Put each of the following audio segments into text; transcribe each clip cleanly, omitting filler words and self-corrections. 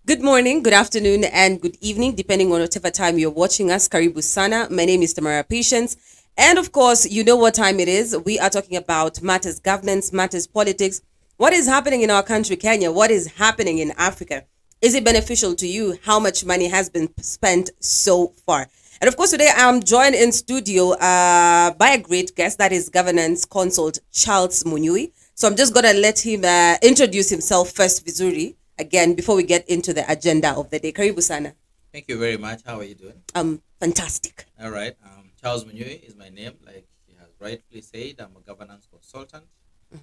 Good morning, good afternoon, and good evening, depending on whatever time you're watching us. Karibu Sana. My name is Tamara Patience. And of course, you know what time it is. We are talking about matters governance, matters politics. What is happening in our country, Kenya? What is happening in Africa? Is it beneficial to you? How much money has been spent so far? And of course, today I'm joined in studio by a great guest, that is governance consult Charles Munyui. So I'm just going to let him introduce himself first, Vizuri, again, before we get into the agenda of the day. Karibu Sana. Thank you very much. How are you doing? Fantastic. All right. Charles Munyui is my name. Like he has rightfully said, I'm a governance consultant.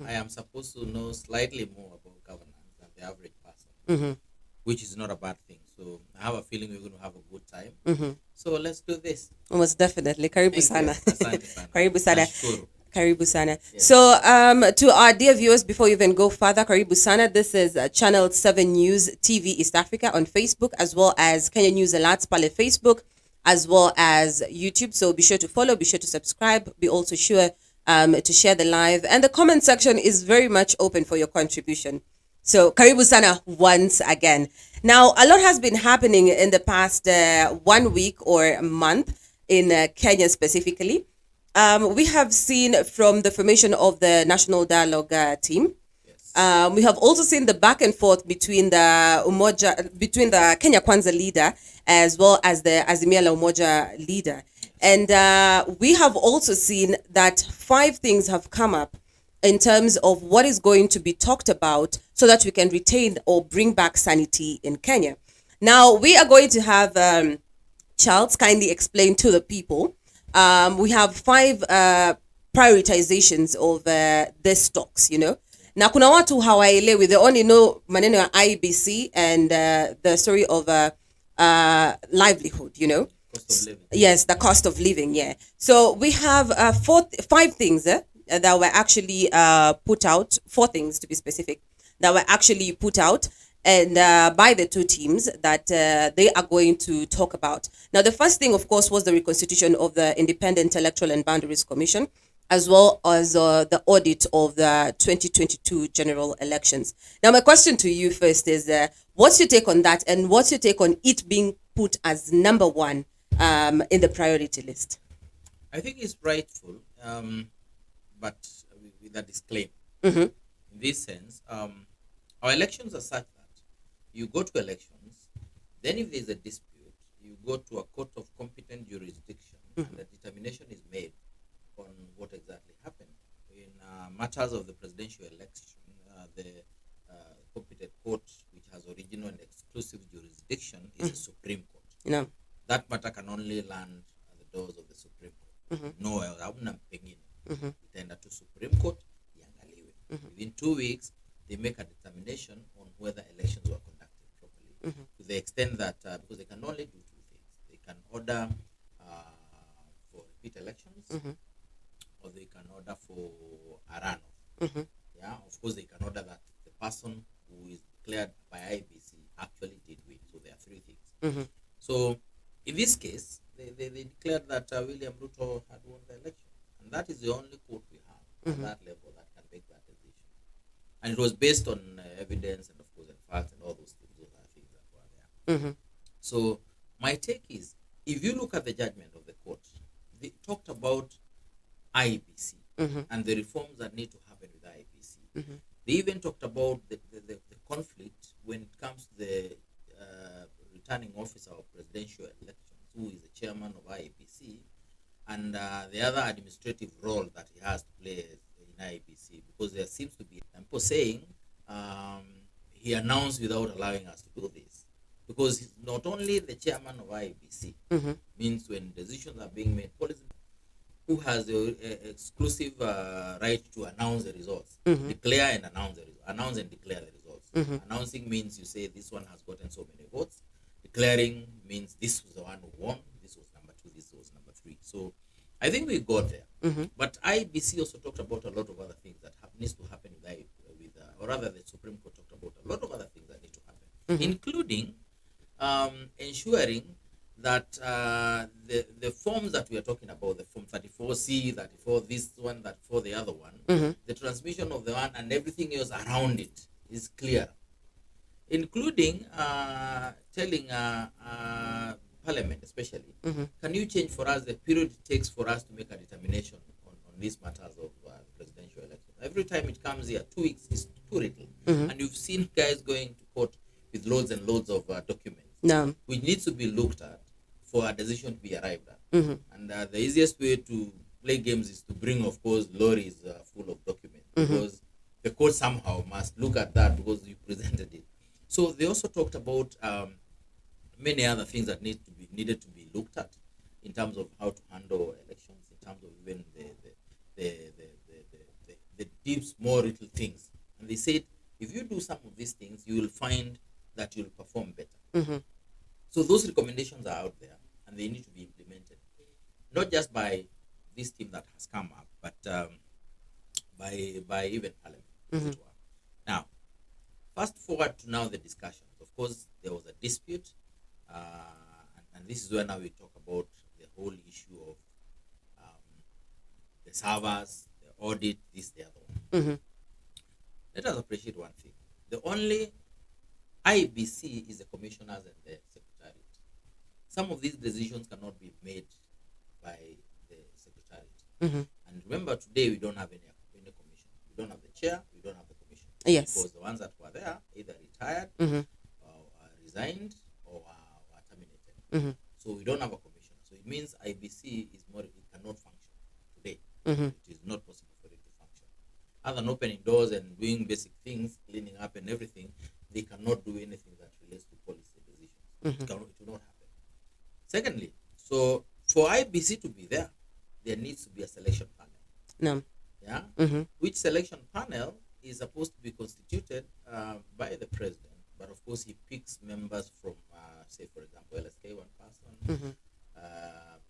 I am supposed to know slightly more about governance than the average person, which is not a bad thing. So I have a feeling we're going to have a good time. So let's do this. Most definitely. Karibu Thank Sana. you. Asante sana. Karibu Sana. Nashukuru. Karibu Sana. Yes. So, to our dear viewers, before you even go further, Karibu Sana, this is Channel 7 News TV East Africa on Facebook, as well as Kenya News Alerts Pale Facebook, as well as YouTube. So be sure to follow, be sure to subscribe, be also sure to share the live. And the comment section is very much open for your contribution. So, Karibu Sana once again. Now, a lot has been happening in the past 1 week or month in Kenya specifically. We have seen from the formation of the National Dialogue team. Yes. We have also seen the back and forth between between the Kenya Kwanza leader as well as the Azimia la Umoja leader. And we have also seen that 5 things have come up in terms of what is going to be talked about so that we can retain or bring back sanity in Kenya. Now, we are going to have Charles kindly explain to the people. We have 5 prioritizations of the stocks, you know. Na kuna watu hawaelewi, they only know maneno ya IBC and the story of livelihood, you know. Cost of living. Yes, the cost of living, yeah. So we have 5 things that were actually put out, 4 things to be specific, that were actually put out and by the 2 teams that they are going to talk about. Now, the first thing, of course, was the reconstitution of the Independent Electoral and Boundaries Commission, as well as the audit of the 2022 general elections. Now, my question to you first is, what's your take on that, and what's your take on it being put as number 1 in the priority list? I think it's rightful, but with a disclaimer. Mm-hmm. In this sense, our elections are such that you go to elections, then if there's a dispute, you go to a court of competent jurisdiction, and the determination is made on what exactly happened. In matters of the presidential election, the competent court, which has original and exclusive jurisdiction, is the Supreme Court. No. That matter can only land at the doors of the Supreme Court. No, hamna pengine. Itaenda to Supreme Court, iangaliwe. Within 2 weeks, they make a determination on whether elections were conducted properly. To the extent that, because they can only do 2 things. They can order for repeat elections, or they can order for a runoff. Yeah, of course, they can order that the person who is declared by IBC actually did win. So there are 3 things. So in this case, they declared that William Ruto had won the election. And that is the only court we have at that level that can make that decision. And it was based on evidence and, of course, and facts and all those things. Those are things that were there. So my take is, if you look at the judgment of the court, they talked about IBC and the reforms that need to happen with IBC. They even talked about the conflict when it comes to the returning officer of presidential elections, who is the chairman of IBC, and the other administrative role that he has to play in IBC, because there seems to be people saying he announced without allowing us to do this, because he's not only the chairman of IBC, means when decisions are being made, policy, who has the exclusive right to announce the results, declare and announce the results, announce and declare the results. Announcing means you say this one has gotten so many votes. Declaring means this was the one who won, this was number 2, this was number 3. So I think we got there. But IBC also talked about a lot of other things that needs to happen or rather the Supreme Court talked about a lot of other things that need to happen, including ensuring that the forms that we are talking about, the form 34C, 34 this one, 34 the other one, the transmission of the one and everything else around it is clear. including telling Parliament, especially, can you change for us the period it takes for us to make a determination on these matters of presidential election? Every time it comes here, 2 weeks is too little. And you've seen guys going to court with loads and loads of documents, which needs to be looked at for a decision to be arrived at. And the easiest way to play games is to bring, of course, lorries full of documents, because the court somehow must look at that because you presented it. So they also talked about many other things that needed to be looked at in terms of how to handle elections, in terms of even the deep, small little things. And they said, if you do some of these things, you will find that you'll perform better. So those recommendations are out there, and they need to be implemented, not just by this team that has come up, but by even Parliament, as it were. Now, fast forward to now the discussions. Of course, there was a dispute, and this is where now we talk about the whole issue of the servers, the audit, this, the other one. Let us appreciate one thing. The only IBC is the commissioners and the secretariat. Some of these decisions cannot be made by the secretariat. And remember, today we don't have any commission. We don't have the chair, we don't have the commission. Yes. Because the ones that were there either retired, or resigned, or were terminated. So we don't have a commissioner. So it means IBC is more, it cannot function today. It is not possible for it to function. Other than opening doors and doing basic things, cleaning up and everything, they cannot do anything that relates to policy decisions. It will not happen. Secondly, so for IBC to be there, there needs to be a selection panel. Which selection panel is supposed to be constituted by the president, but of course he picks members from, say for example, LSK, one person,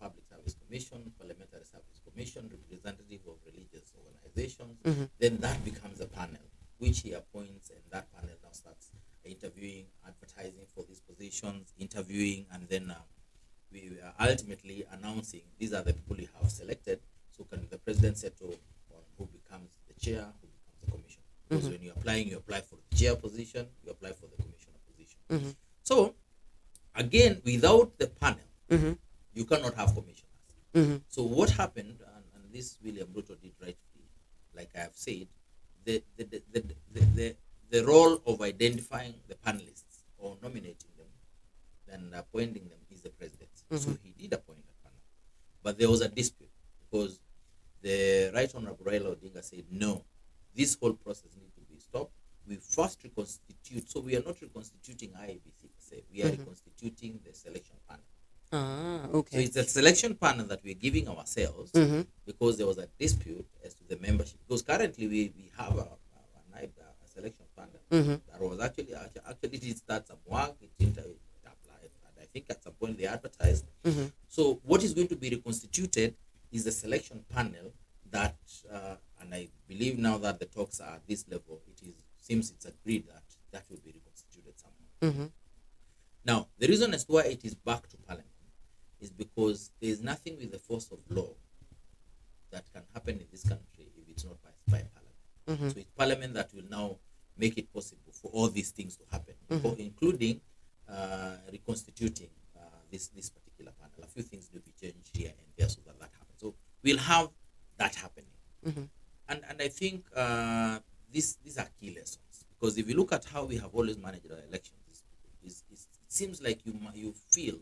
Public Service Commission, Parliamentary Service Commission, representative of religious organizations. Then that becomes a panel which he appoints, and that panel now starts interviewing, advertising for these positions, interviewing, and then we are ultimately announcing these are the people you have selected. So can the president settle on who becomes the chair, who becomes the commissioner? Because when you're applying, you apply for the chair position, you apply for the commissioner position. So again, without the panel, you cannot have commissioners. So what happened, and this William Ruto did rightfully, like I have said, the role of identifying the panelists or nominating them and appointing them is the president. So he did appoint a panel. But there was a dispute because the Right Honorable Raila Odinga said, no, this whole process needs to be stopped. We first reconstitute. So we are not reconstituting IEBC per se. We are reconstituting the selection panel. Okay. So it's a selection panel that we're giving ourselves because there was a dispute as to the membership. Because currently we have a selection panel that was actually did start some work. It applied. I think at some point they advertised. So what is going to be reconstituted is the selection panel that, and I believe now that the talks are at this level, seems it's agreed that will be reconstituted somehow. Now, the reason as to why it is back to Parliament is because there is nothing with the force of law that can happen in this country if it's not by Parliament. So it's Parliament that will now make it possible for all these things to happen, including reconstituting this particular panel. A few things will be changed here and there so that happens. So we'll have that happening. And I think these are key lessons, because if you look at how we have always managed our elections, it seems like you feel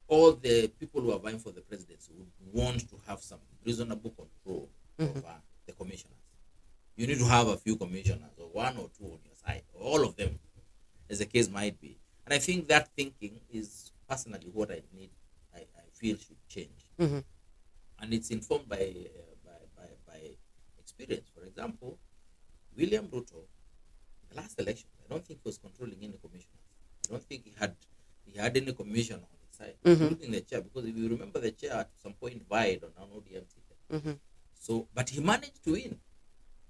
all the people who are vying for the presidency would want to have some reasonable control over the commissioners. You need to have a few commissioners, or one or two on your side, or all of them, as the case might be. And I think that thinking is personally what I feel should change. And it's informed by experience. For example, William Ruto, the last election, I don't think he was controlling any commissioners. I don't think he had any commissioner on his side, including the chair, because if you remember, the chair at some point vied on an ODM ticket. So, but he managed to win,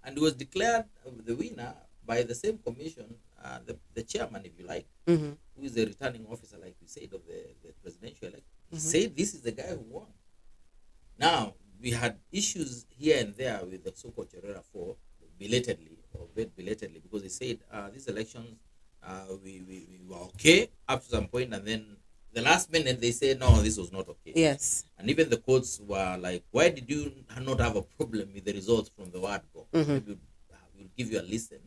and he was declared the winner by the same commission, the chairman, if you like, who is the returning officer, like we said, of the presidential election. He said this is the guy who won. Now, we had issues here and there with the so-called Cherera 4, belatedly, because they said these elections we were okay up to some point, and then the last minute they say no, this was not okay. Yes. And even the courts were like, why did you not have a problem with the results from the word go? Maybe we'll give you a listen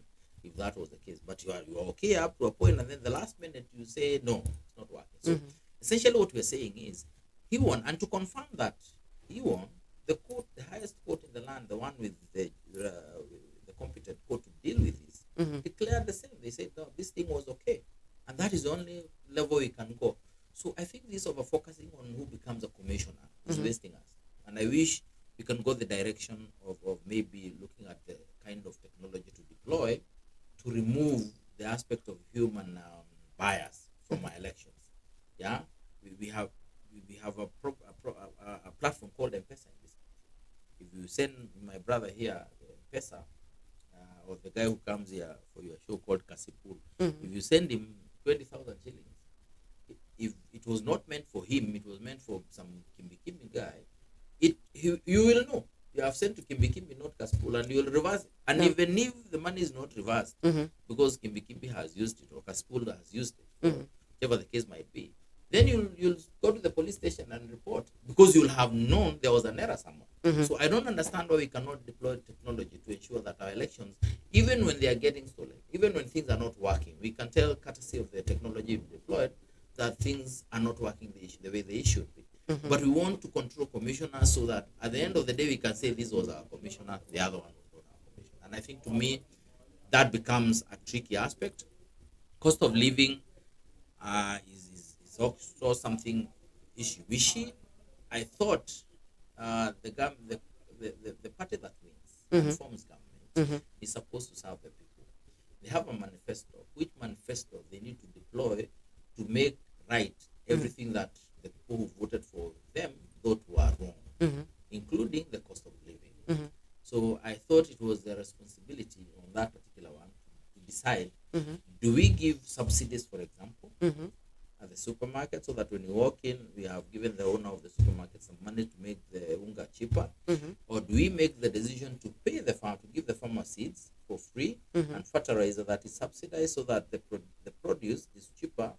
if that was the case. But you are okay up to a point, and then the last minute you say no, it's not working. So essentially what we're saying is he won, and to confirm that he won, the court, the highest court in the land, the one with the competent court to deal with this, declared the same. They said no, this thing was okay, and that is the only level we can go. So I think this over focusing on who becomes a commissioner is wasting us. And I wish we can go the direction of maybe looking at the kind of technology to deploy to remove the aspect of human bias from our elections. Yeah, we have a platform called M-Pesa in this country. If you send my brother here M-Pesa, or the guy who comes here for your show called Kasipul, if you send him 20,000 shillings, if it was not meant for him, it was meant for some Kimbi guy, you will know. You have sent to Kimbi, not Kasipul, and you will reverse it. And even if the money is not reversed, because Kimbi has used it or Kasipul has used it, whatever the case might be, then you'll go to the police station and report, because you'll have known there was an error somewhere. So I don't understand why we cannot deploy technology to ensure that our elections, even when they are getting stolen, even when things are not working, we can tell, courtesy of the technology deployed, that things are not working the way they should be. But we want to control commissioners so that at the end of the day we can say this was our commissioner, the other one was not our commissioner. And I think to me that becomes a tricky aspect. Cost of living is also something issue-wishy. I thought the party that wins and forms government is supposed to serve the people. They have a manifesto. Which manifesto they need to deploy to make right everything that the people who voted for them thought were wrong, including the cost of living. So I thought it was the responsibility on that particular one to decide, do we give subsidies, for example, at the supermarket, so that when you walk in, we have given the owner of the supermarket some money to make the unga cheaper, or do we make the decision to pay the farm, to give the farmer seeds for free and fertilizer that is subsidized, so that the produce is cheaper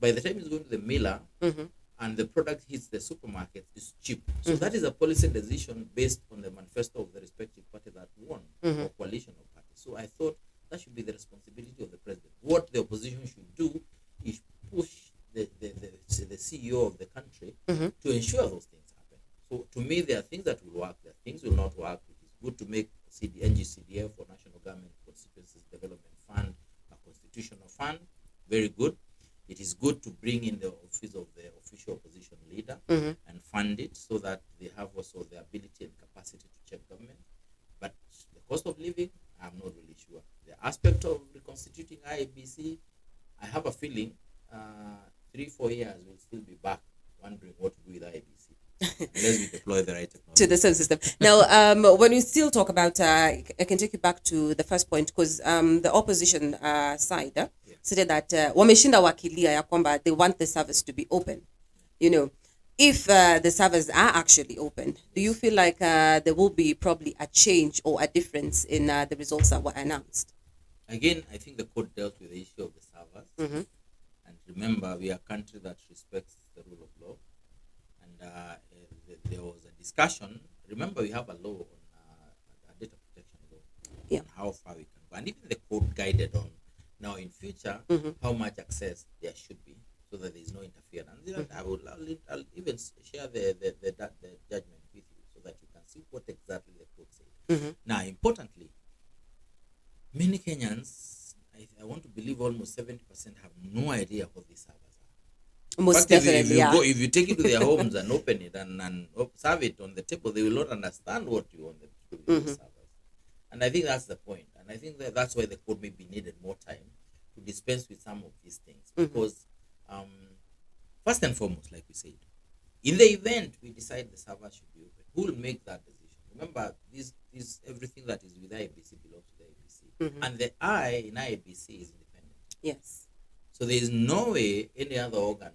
by the time it's going to the miller and the product hits the supermarket, is cheap. So that is a policy decision based on the manifesto of the respective party that won, or coalition of parties. So I thought that should be the responsibility of the president. What the opposition should do is push the CEO of the country to ensure those things happen. So to me, there are things that will work, there are things will not work. It is good to make NGCDF, or National Government Constituencies Development Fund, a constitutional fund. Very good. It is good to bring in the office of the official opposition leader and fund it, so that they have also the ability and capacity to check government. But the cost of living, I'm not really sure. The aspect of reconstituting IEBC, I have a feeling 3-4 years we'll still be back wondering what to do with IEBC unless we deploy the right technology to the same system. Now, when we still talk about, I can take you back to the first point, because the opposition side said that wameshinda wakilia ya kwamba they want the service to be open. You know, if the servers are actually open, do you feel like there will be probably a change or a difference in the results that were announced? Again, I think the court dealt with the issue of the servers. And remember, we are a country that respects the rule of law. And there was a discussion. Remember, we have a law on a data protection law, on how far we can go. And even the court guided on, now in future, how much access there should be, so that there is no interference. I'll even share the judgment with you, so that you can see what exactly the court said. Now, importantly, many Kenyans, I want to believe almost 70%, have no idea what these servers are. Most definitely, if you take it to their homes and open it and serve it on the table, they will not understand what you want them to do with the servers. And I think that's the point. And I think that's why the court maybe needed more time to dispense with some of these things. Because first and foremost, like we said, in the event we decide the server should be open, who will make that decision? Remember, this everything that is with IEBC belongs to the IEBC. And the I in IEBC is independent. Yes. So there is no way any other organ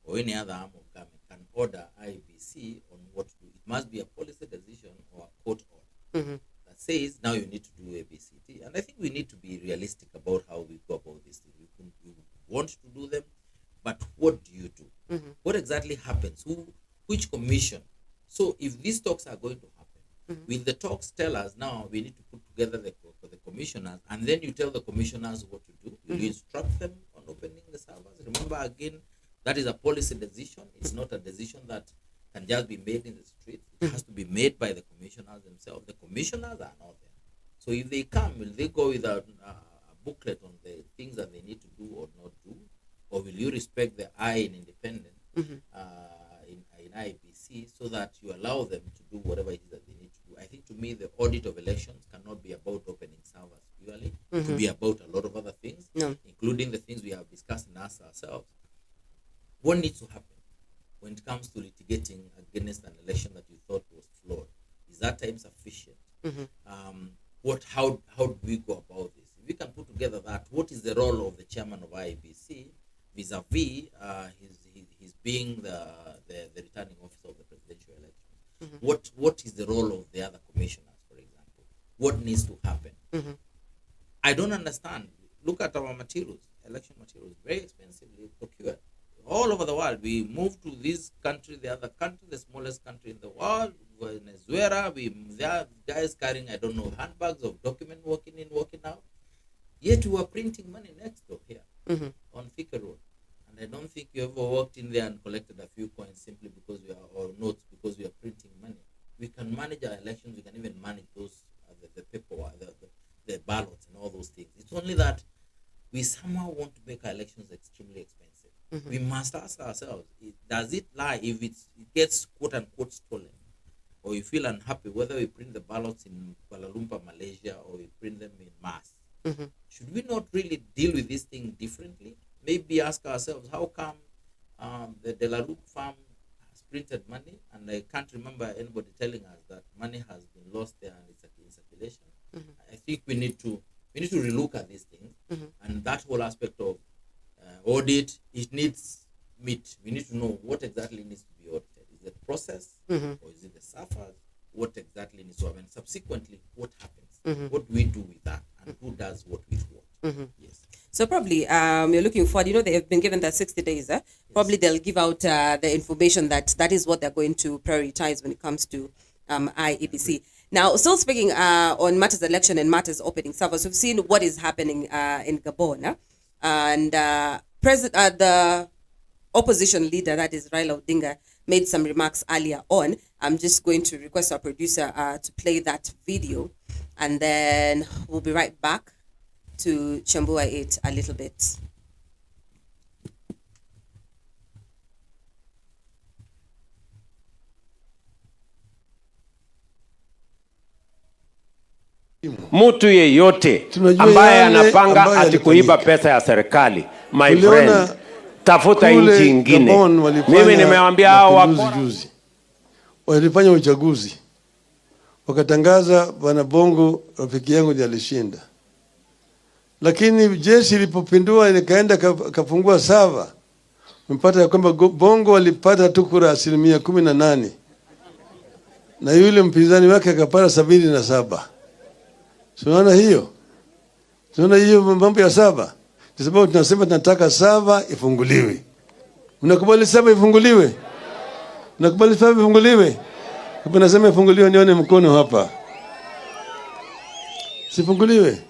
or any other arm of government can order IEBC on what to do. It must be a policy decision or a court order that says, now you need to do ABCD. And I think we need to be realistic about how we go about this thing. exactly happens? Which commission? So if these talks are going to happen, will the talks tell us now we need to put together the commissioners, and then you tell the commissioners what to do? Will you instruct them on opening the servers? Remember, again, that is a policy decision. It's not a decision that can just be made in the street. It has to be made by the commissioners themselves. The commissioners are not there. So if they come, will they go with a booklet on the things that they need to do or not do? Or will you respect the eye in independence in IEBC so that you allow them to do whatever it is that they need to do? I think, to me, the audit of elections cannot be about opening servers purely. It could be about a lot of other things, including the things we have discussed in us ourselves. What needs to happen when it comes to litigating against an election that you thought was flawed? Is that time sufficient? How do we go about this? If we can put together that, what is the role of the chairman of IEBC vis-a-vis his being the returning officer of the presidential election? What is the role of the other commissioners, for example? What needs to happen? I don't understand. Look at our materials, election materials, very expensively procured. All over the world, we move to this country, the other country, the smallest country in the world, Venezuela. There are guys carrying, I don't know, handbags of documents, walking in, walking out. Yet we are printing money next door here on Thika Road. And I don't think you ever walked in there and collected a few coins simply because we are, or notes because we are printing money. We can manage our elections. We can even manage those, the paperwork, the ballots and all those things. It's only that we somehow want to make our elections extremely expensive. We must ask ourselves, does it lie if it gets quote unquote stolen? Or you feel unhappy whether we print the ballots in Kuala Lumpur, Malaysia, or we print them in mass? Should we not really deal with this thing differently? Maybe ask ourselves, how come the De La Rue farm has printed money, and I can't remember anybody telling us that money has been lost there and it's in circulation? I think we need to relook at these things, and that whole aspect of audit, it needs meat. We need to know what exactly needs to be audited. Is it process or is it the servers? What exactly needs to happen? Subsequently, what happens? What do we do with that? And who does what with what? Yes. So probably you're looking forward, they have been given that 60 days. Yes. Probably they'll give out the information that is what they're going to prioritize when it comes to IEBC. Now, still speaking on matters election and matters opening servers, we've seen what is happening in Gabon. And the opposition leader, that is Raila Odinga, made some remarks earlier on. I'm just going to request our producer to play that video, and then we'll be right back to chambua it a little bit. Mtu yeyote ambaye anapanga ati kuiba pesa ya serikali, my friend, tafuta nchi nyingine. Mimi nimewaambia hao walifanya uchaguzi, wakatangaza bwana Bongo rafiki yangu ndiye alishinda, lakini jeshi lilipopindua likaenda kafungua sava, mpata ya kwamba Bongo walipata tu kura 18% na yule mpinzani wake akapata 77. Tunaona hiyo mambo ya sava. Kwa sababu tunasema tunataka sava ifunguliwe. Mnakubali sava ifunguliwe? Mnakubali sava ifunguliwe? Hapo nasema ifunguliwe, nione mkono hapa. Sifunguliwe.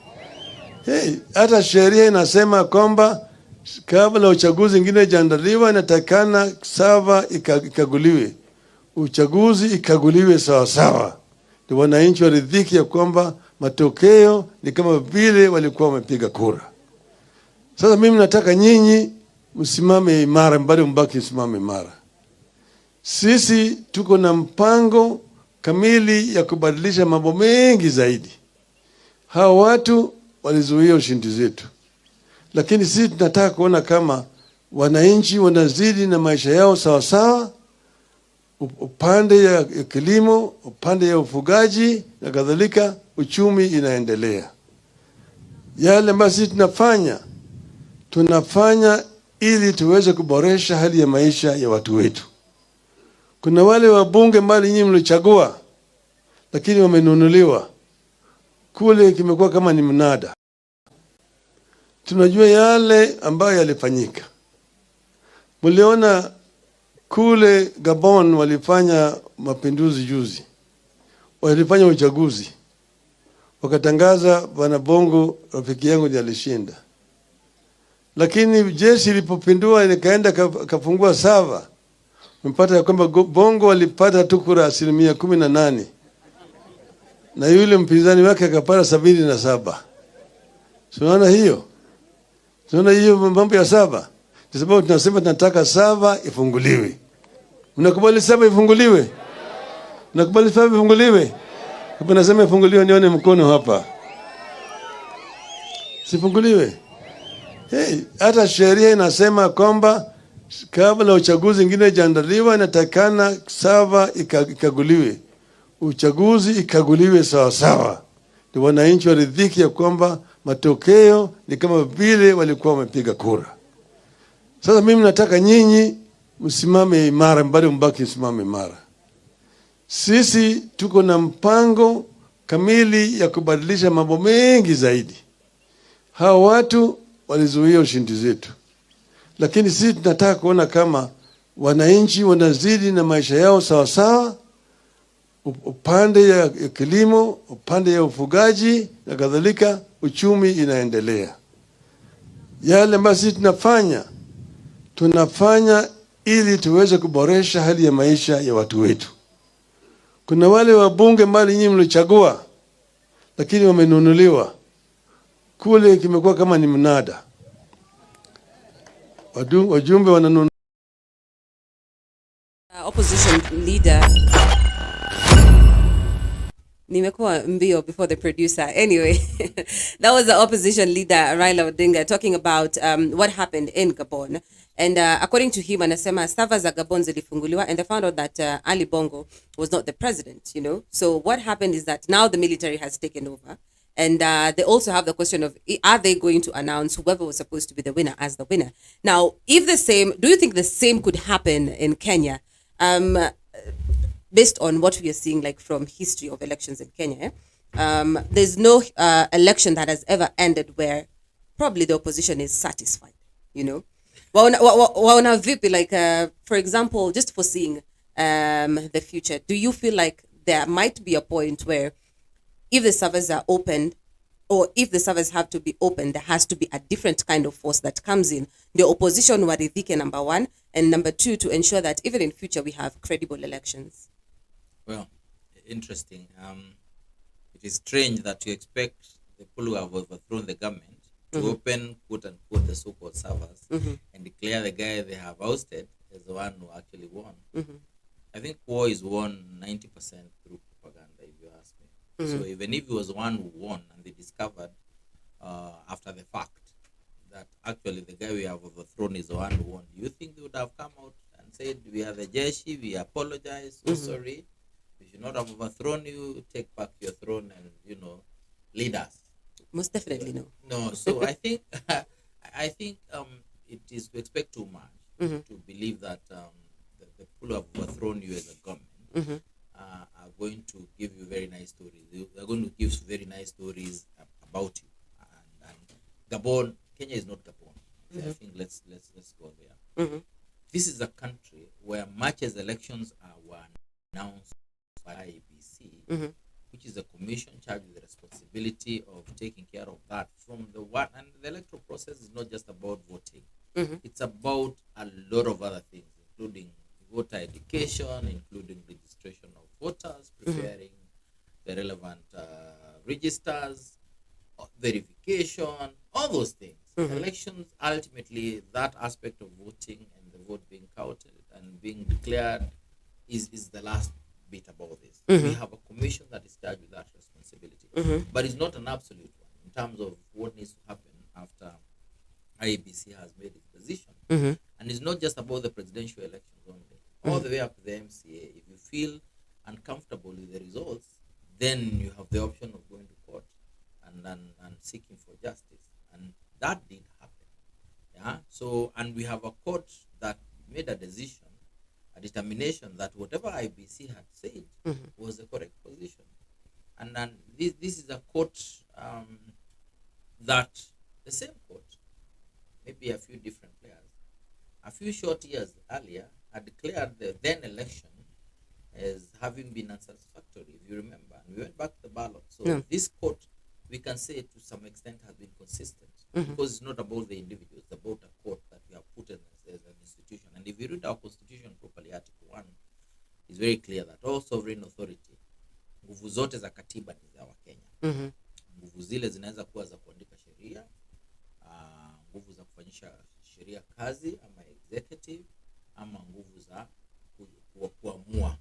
Hata sheria inasema kwamba kabla uchaguzi mwingine jaandaliwa inatakana sava ikaguliwe. Uchaguzi ikaguliwe sawa sawa. Ndio wananchi waridhiki ya kwamba matokeo ni kama vile walikuwa wamepiga kura. Sasa mimi nataka nyinyi msimame imara, mbali mbaki msimame imara. Sisi tuko na mpango kamili ya kubadilisha mambo mengi zaidi. Hao watu walizuia ushindi zetu, lakini sisi tunataka kuona kama wananchi wanazidi na maisha yao sawa sawa, upande ya kilimo, upande ya ufugaji na kadhalika, uchumi inaendelea. Yale ambayo sisi tunafanya ili tuweze kuboresha hali ya maisha ya watu wetu. Kuna wale wabunge mbali nyinyi mlichagua, lakini wamenunuliwa. Kule kimekuwa kama ni mnada. Tunajua yale ambayo yalifanyika. Mliona kule Gabon walifanya mapinduzi juzi, walifanya uchaguzi, wakatangaza Bwana Bongo rafiki yangu ndiye alishinda, lakini jeshi ilipopindua likaenda kafungua sava, mpata ya kwamba Bongo walipata tu kura 18% na yule mpinzani wake akapata 77. Tunaona hiyo? Tunaona hiyo mambo ya sava? Kwa sababu tunasema tunataka sava ifunguliwe. Unakubali sava ifunguliwe? Unakubali sava ifunguliwe? Kama nasema ifunguliwe nione mkono hapa. Sifunguliwe. Hey, hata sheria inasema kwamba kabla uchaguzi ingine ijaandaliwa inatakana sava ikaguliwe. Uchaguzi ikaguliwe sawa sawa. Ndio wananchi waridhiki ya kwamba matokeo ni kama vile walikuwa wamepiga kura. Sasa mimi nataka nyinyi msimame imara, bado mbaki msimame imara. Sisi tuko na mpango kamili ya kubadilisha mambo mengi zaidi. Hawa watu walizuia ushindi zetu, lakini sisi tunataka kuona kama wananchi wanazidi na maisha yao sawa sawa, upande ya kilimo, upande ya ufugaji na kadhalika, uchumi inaendelea. Yale ambayo sisi tunafanya ili tuweze kuboresha hali ya maisha ya watu wetu. Kuna wale wabunge mbali nyinyi mlichagua, lakini wamenunuliwa. Kule kimekuwa kama ni mnada. Wajumbe wananunua. Opposition leader nimekuwa mbio before the producer. Anyway, that was the opposition leader Raila Odinga talking about what happened in Gabon. And according to him, anasema sava za Gabon zilifunguliwa and they found out that Ali Bongo was not the president, you know. So what happened is that now the military has taken over. And they also have the question of, are they going to announce whoever was supposed to be the winner as the winner? Now, if the same, do you think the same could happen in Kenya? Based on what we are seeing, like from history of elections in Kenya, there's no election that has ever ended where probably the opposition is satisfied, you know. Waona vipi, like, for example, just foreseeing the future, do you feel like there might be a point where if the servers are opened, or if the servers have to be opened, there has to be a different kind of force that comes in. The opposition waridhike, number one, and number two, to ensure that even in future we have credible elections. Well, interesting. It is strange that you expect the people who have overthrown the government to open, quote unquote, the so-called servers and declare the guy they have ousted as the one who actually won. I think war is won 90% through propaganda, if you ask me. So even if he was one who won and they discovered after the fact that actually the guy we have overthrown is the one who won, do you think they would have come out and said, we are the Jeshi, we apologize, so sorry, we should not have overthrown you, take back your throne and, you know, lead us? Most definitely no. No, so I think it is to expect too much to believe that the people who have overthrown you as a government are going to give you very nice stories. They are going to give very nice stories about you. And Gabon, Kenya is not Gabon. I think let's go there. This is a country where much as elections were announced by IEBC, which is a commission charged with the responsibility of taking care of that from the one. And the electoral process is not just about voting. It's about a lot of other things, including voter education, including registration of voters, preparing the relevant registers, verification, all those things. Elections, ultimately, that aspect of voting and the vote being counted and being declared is the last bit about this. We have a commission that is charged with that responsibility, but it's not an absolute one in terms of what needs to happen after IEBC has made its decision. And it's not just about the presidential elections only. All the way up to the MCA, if you feel uncomfortable with the results, then you have the option of going to court and seeking for justice. And that did happen. Yeah. So, and we have a court that made a decision, a determination that whatever IBC had said was the correct position. And then this is a court that the same court, maybe a few different players, a few short years earlier had declared the then election as having been unsatisfactory, if you remember, and we went back to the ballot. So this court, we can say to some extent, has been consistent, because it's not about the individual, it's about a court that we have put in as an institution. And if you read our constitution properly, Article 1 is very clear that all sovereign authority, nguvu zote za katiba ni za Wakenya. Nguvu zile zinaweza kuwa za kuandika sheria, nguvu za kufanyisha sheria kazi ama executive, ama nguvu za kuamua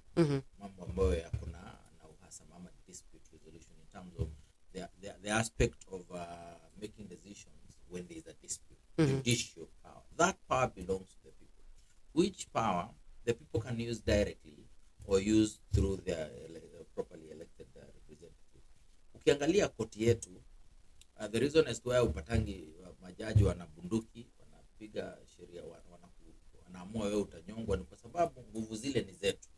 mambo ambayo yako na uhasama ama dispute resolution, in terms of the aspect of making decisions when there is a dispute. Judicial power, that power belongs to the people, which power the people can use directly or use through their properly elected representatives. Ukiangalia koti yetu, the reason as to why upatangi majaji wana bunduki, wanapiga sheria, wanaamua wewe utanyongwa, ni kwa sababu nguvu zile ni zetu.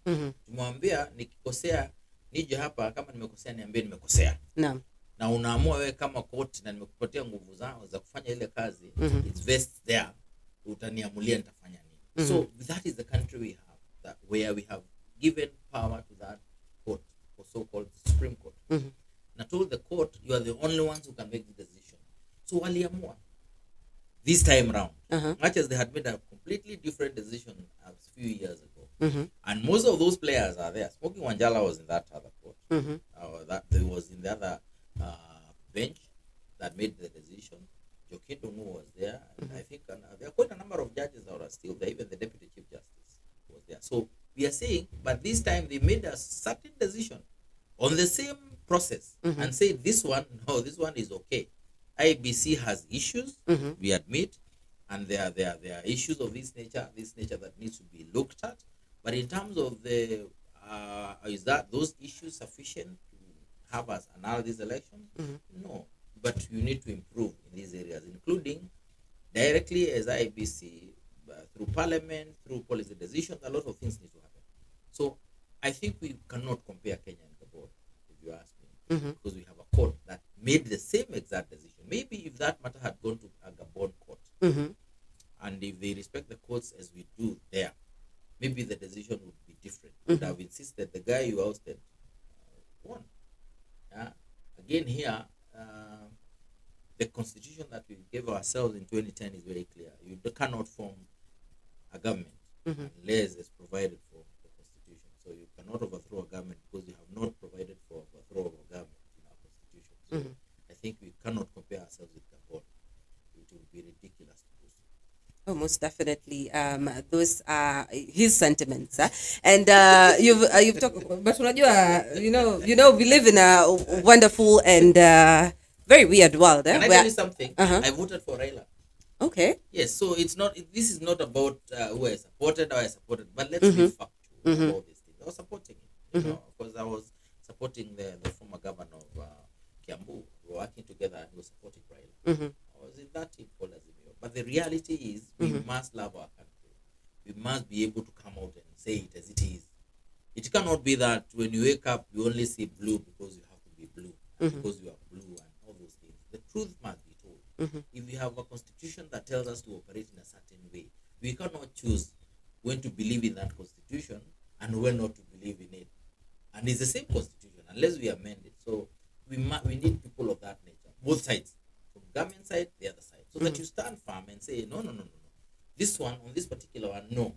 Tumwambia nikikosea nije hapa, kama nimekosea niambie nimekosea. Naam. Na unaamua wewe kama koti na nimekupatia nguvu zao za kufanya ile kazi, it's vested there, utaniamulia nitafanya nini. So that is the country we have, that where we have given power to that court, or so-called Supreme Court. And I told the court, you are the only ones who can make the decision. So waliamua this time round, much as they had made a completely different decision a few years ago. And most of those players are there. Smoking Wanjala was in that other court. That there was in the other bench that made the decision. Jokinto was there. And I think there are quite a number of judges that are still there. Even the Deputy Chief Justice was there. So we are saying, but this time they made a certain decision on the same process and say this one, no, this one is okay. IBC has issues, we admit, and there are issues of this nature that needs to be looked at. But in terms of the is that those issues sufficient to have us annul this election? No, but you need to improve in these areas, including directly as IBC, through parliament, through policy decisions. A lot of things need to happen. So I think we cannot compare Kenya and Gabon, if you ask me, because we have a court that made the same exact decision. Maybe if that matter had gone to a Gabon court, and if they respect the courts as we do there, maybe the decision would be different. Would have insisted the guy you ousted won. Again here, the constitution that we gave ourselves in 2010 is very clear. You cannot form a government unless it's provided for the constitution. So you cannot overthrow a government because you have not provided for overthrow of a government in our constitution. So I think we cannot compare ourselves with Gabon. It would be ridiculous to do so. Oh, most definitely. Those are his sentiments, and you've talked. But unajua, you know, we live in a wonderful and very weird world. Can I tell you something? I voted for Raila. Okay. Yes, so it's not. This is not about who I supported or I supported, but let's be factual about this thing. I was supporting him, you know, because I was supporting the former governor of Kiambu. We were working together and we were supporting Raila. I was in that team called Azimio. But the reality is, we must love our country. We must be able to come out and say it as it is. It cannot be that when you wake up, you only see blue because you have to be blue, because you are blue and all those things. The truth must be told. If we have a constitution that tells us to operate in a certain way, we cannot choose when to believe in that constitution and when not to believe in it. And it's the same constitution unless we amend it. So we need people of that nature, both sides, from government side, the other side, so that you stand firm and say, no. This one, on this particular one, no.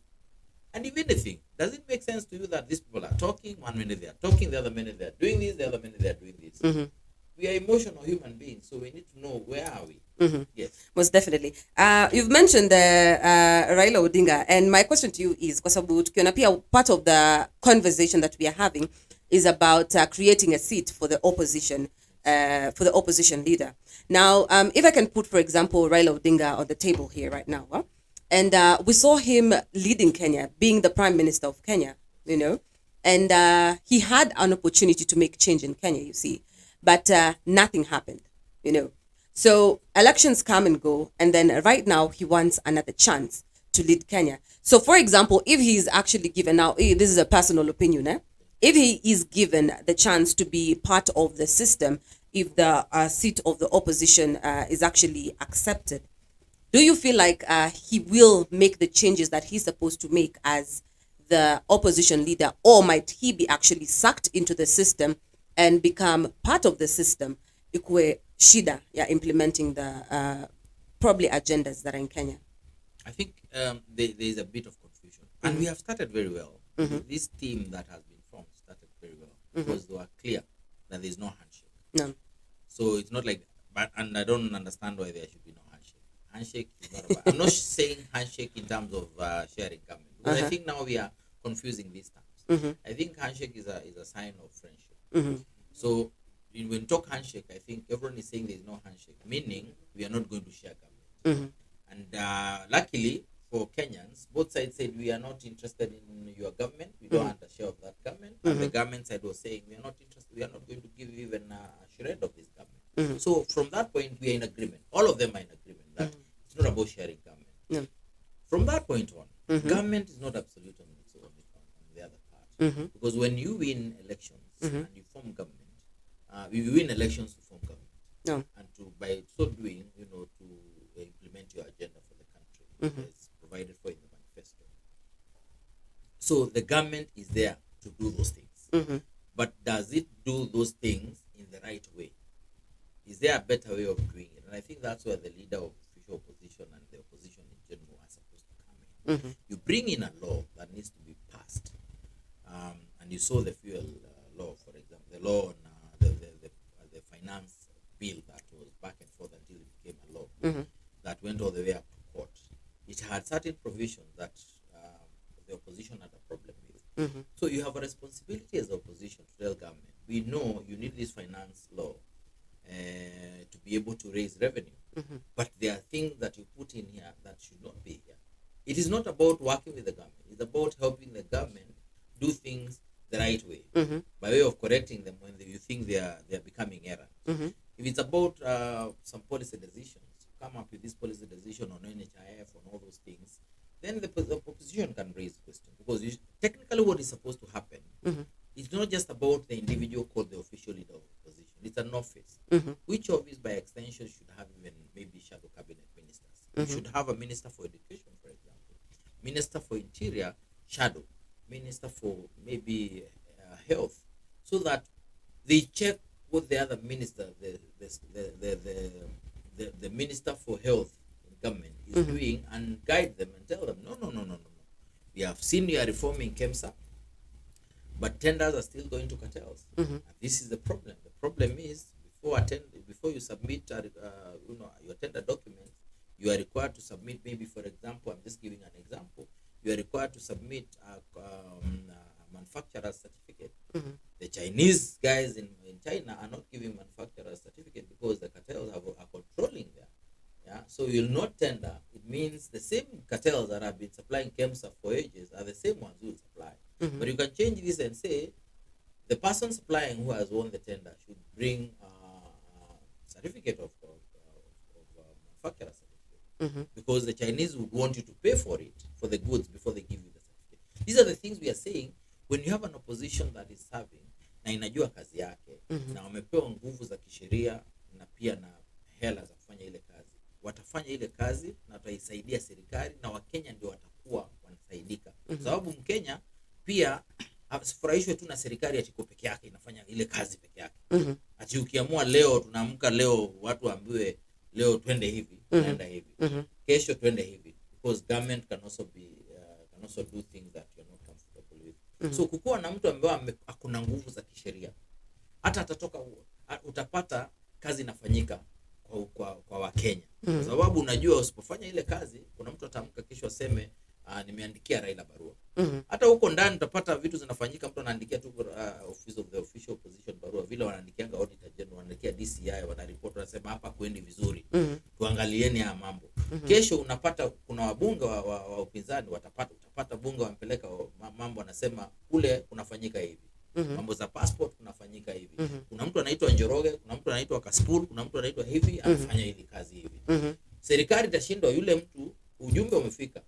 And if anything, does it make sense to you that these people are talking, 1 minute they are talking, the other minute they are doing this, the other minute they are doing this? We are emotional human beings, so we need to know where are we. Yes, most definitely. You've mentioned Raila Odinga, and my question to you is, kwa sababu tukiona pia part of the conversation that we are having is about creating a seat for the opposition leader. Now, if I can put, for example, Raila Odinga on the table here right now, and we saw him leading Kenya, being the Prime Minister of Kenya, you know, and he had an opportunity to make change in Kenya, you see, but nothing happened, you know. So elections come and go, and then right now he wants another chance to lead Kenya. So, for example, if he is actually given, now this is a personal opinion, if he is given the chance to be part of the system, if the seat of the opposition is actually accepted, do you feel like he will make the changes that he's supposed to make as the opposition leader, or might he be actually sucked into the system and become part of the system, ikue shida ya implementing the probably agendas that are in Kenya? I think there is a bit of confusion, and we have started very well. This team that has been formed started very well because they were clear that there is no handshake. No. So it's not like, and I don't understand why there should be no handshake. Handshake is not about, I'm not saying handshake in terms of sharing government, because I think now we are confusing these terms. I think handshake is a sign of friendship. So when we talk handshake, I think everyone is saying there is no handshake, meaning we are not going to share government. And luckily for Kenyans, both sides said we are not interested in your government. We don't want a share of that government. And the government side was saying we are not interested. We are not going to give you even a shred of this government. So from that point, we are in agreement. All of them are in agreement that it's not about sharing government. From that point on, government is not absolute on the other part. Because when you win elections and you form government, you win elections to form government. And to by so doing, to implement your agenda for the country as provided for in the manifesto. So the government is there to do those things. But does it do those things in the right way? Is there a better way of doing it? And I think that's where the leader of official opposition and the opposition in general are supposed to come in. You bring in a law that needs to be passed. And you saw the fuel law, for example, the law on the finance bill that was back and forth until it became a law that went all the way up to court. It had certain provisions that the opposition had a problem with. So you have a responsibility as opposition to tell government, we know you need this finance law to be able to raise revenue. But there are things that you put in here that should not be here. It is not about working with the government. It's about helping the government do things the right way, by way of correcting them when you think they are becoming errors. If it's about some policy decisions, come up with this policy decision on NHIF, on all those things, then the opposition can raise questions. Because technically what is supposed to happen, it's not just about the individual called the official leader of opposition. It's an office. Which office by extension should have even maybe shadow cabinet ministers. You should have a minister for education, for example. Minister for interior, shadow. Minister for maybe health. So that they check what the other minister, the minister for health in government is doing, and guide them and tell them, no. We have seen you are reforming KEMSA, but tenders are still going to cartels. And this is the problem. The problem is before you submit your tender document, you are required to submit, maybe for example, I'm just giving an example, you are required to submit a manufacturer's certificate. The Chinese guys in China are not giving manufacturer's certificate because the cartels are controlling them. Yeah, so you'll not tender. It means the same cartels that have been supplying KEMSA for ages are the same ones who will supply. But you can change this and say the person supplying who has won the tender should bring a certificate of manufacturer certificate, because the Chinese would want you to pay for it, for the goods, before they give you the certificate. These are the things we are saying when you have an opposition that is serving na inajua kazi yake na wamepewa nguvu za kisheria na pia na hela za kufanya ile kazi. Watafanya ile kazi na wataisaidia serikali, na Wakenya ndio watakuwa wanasaidika. Sababu Mkenya pia asifurahishwe tu na serikali ati peke yake inafanya ile kazi peke yake. Ati ukiamua leo tunaamka leo watu waambiwe leo twende hivi, tunaenda hivi. Kesho twende hivi, because government can also do things that you're not comfortable with. So kukuwa na mtu ambaye hakuna nguvu za kisheria, hata atatoka utapata kazi inafanyika kwa Wakenya. Kwa sababu unajua usipofanya ile kazi, kuna mtu atamka kesho aseme nimeandikia Raila barua. Hata huko ndani utapata vitu zinafanyika, mtu anaandikia tu office of the official opposition barua, vile wanaandikianga auditor general, wanaandikia DCI, wanareport, wanasema hapa kuendi vizuri, tuangalieni haya mambo. Kesho unapata kuna wabunge wa upinzani, utapata bunge wampeleka mambo, anasema kule kunafanyika hivi. Mambo za passport kunafanyika hivi. Kuna mtu anaitwa Njoroge, kuna mtu anaitwa Kaspul, kuna mtu anaitwa hivi, anafanya hili kazi hivi. Serikali itashindwa, yule mtu ujumbe umefika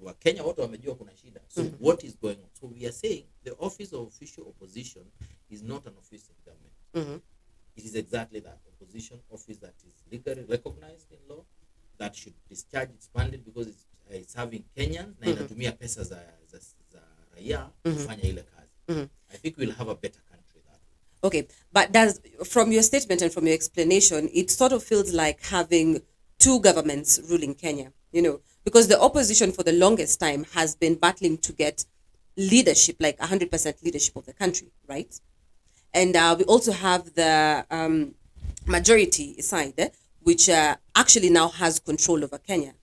wa Kenya wote wamejua kuna shida. So what is going on? So we are saying the office of official opposition is not an office of government. It is exactly that, opposition office that is legally recognized in law, that should discharge its mandate because it's serving Kenyans na inatumia pesa za raia kufanya ile kazi. I think we'll have a better country that way. Okay, but from your statement and from your explanation, it sort of feels like having two governments ruling Kenya, because the opposition for the longest time has been battling to get leadership, like 100% leadership of the country, right? And we also have the majority side, which actually now has control over Kenya,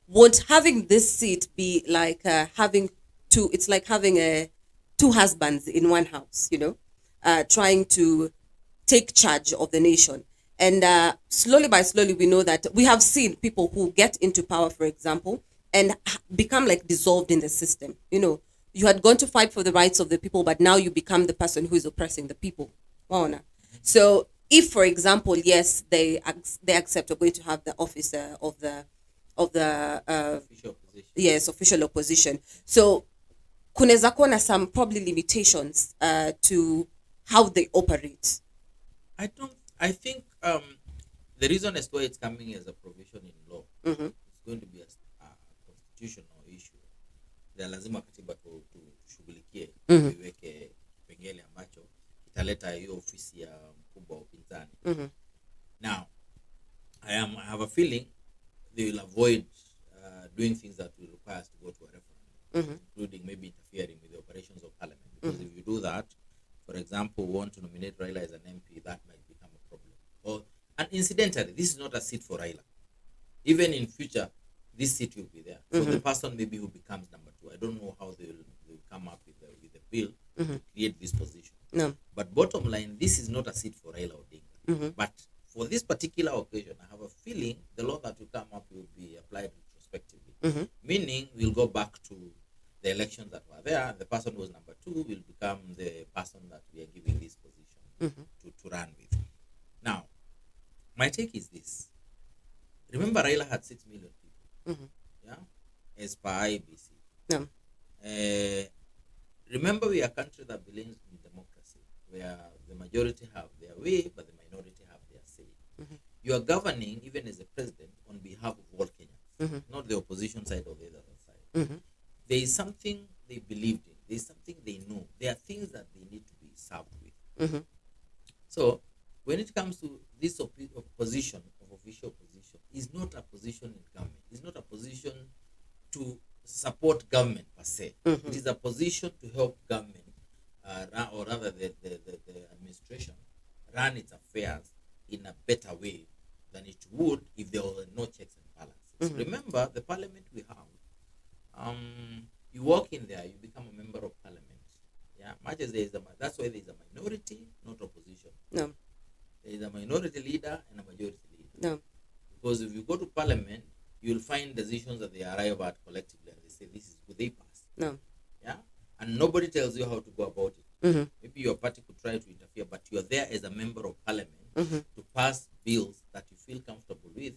Won't having this seat be like having two, it's like having two husbands in one house, trying to take charge of the nation. And slowly by slowly, we know that we have seen people who get into power, for example, and become like dissolved in the system. You had gone to fight for the rights of the people, but now you become the person who is oppressing the people. So if, for example, yes, they accept we're going to have the office of the Official position. yes, official opposition. So kunaweza kuwa na some probably limitations to how they operate. I think the reason as to why it's coming as a provision in law, it's going to be a constitutional issue. The lazima katiba tushughulikie iweke kipengele ambacho italeta hiyo ofisi ya mkubwa wa upinzani. Now, I have a feeling they will avoid doing things that will require us to go to a referendum, including maybe interfering with the operations of parliament. Because if you do that, for example, want to nominate Raila as an MP, that might become a problem. And incidentally, this is not a seat for Raila. Even in future, this seat will be there. So the person maybe who becomes number 2, I don't know how they will come up with a bill to create this position. No. But bottom line, this is not a seat for Raila Odinga. But for this particular occasion, I have a feeling the law that will come up will be applied retrospectively. Meaning, we'll go back to the elections that were there. The person who was number 2 will become the person that we are giving this position to run with. Now, my take is this. Remember, Raila had 6 million people. Yeah, as per IBC. No. Remember, we are a country that believes in democracy, where the majority have their way, but the minority have their say. You are governing, even as a president, on behalf of all Kenyans, not the opposition side or the other side. There is something they believed in. There is something they know. There are things that they need to be served with. So, when it comes to this opposition, of official position, is not a position in government. It's not a position to support government per se. It is a position to help government, or rather the administration, run its affairs in a better way than it would if there were no checks and balances. Remember, the parliament we have, you walk in there, you become a member of parliament. Yeah, much as that's why there is a minority, not opposition. No. There is a minority leader and a majority leader. No. Because if you go to parliament, you'll find decisions that they arrive at collectively and they say, this is good, they pass. No. Yeah? And nobody tells you how to go about it. Maybe your party could try to interfere, but you're there as a member of parliament to pass bills that you feel comfortable with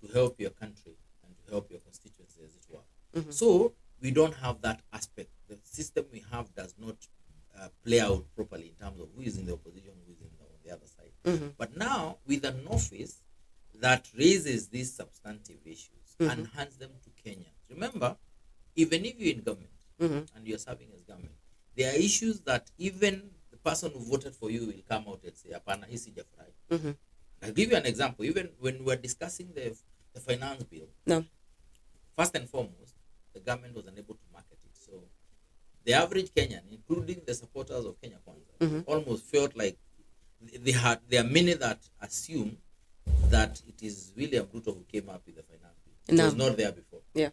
to help your country and to help your constituency, as it were. So we don't have that aspect. The system we have does not play out properly in terms of who is in the opposition, who is on the other side. But now, with an office that raises these substantive issues and hands them to Kenyans. Remember, even if you're in government and you're serving as government, there are issues that even the person who voted for you will come out and say, "Apana, hii sijafurahi." I'll give you an example. Even when we're discussing the finance bill, first and foremost, the government was unable to market it. So the average Kenyan, including the supporters of Kenya Kwanza, almost felt like there are many that assume that it is William Ruto who came up with the finance bill. It was not there before. Yeah.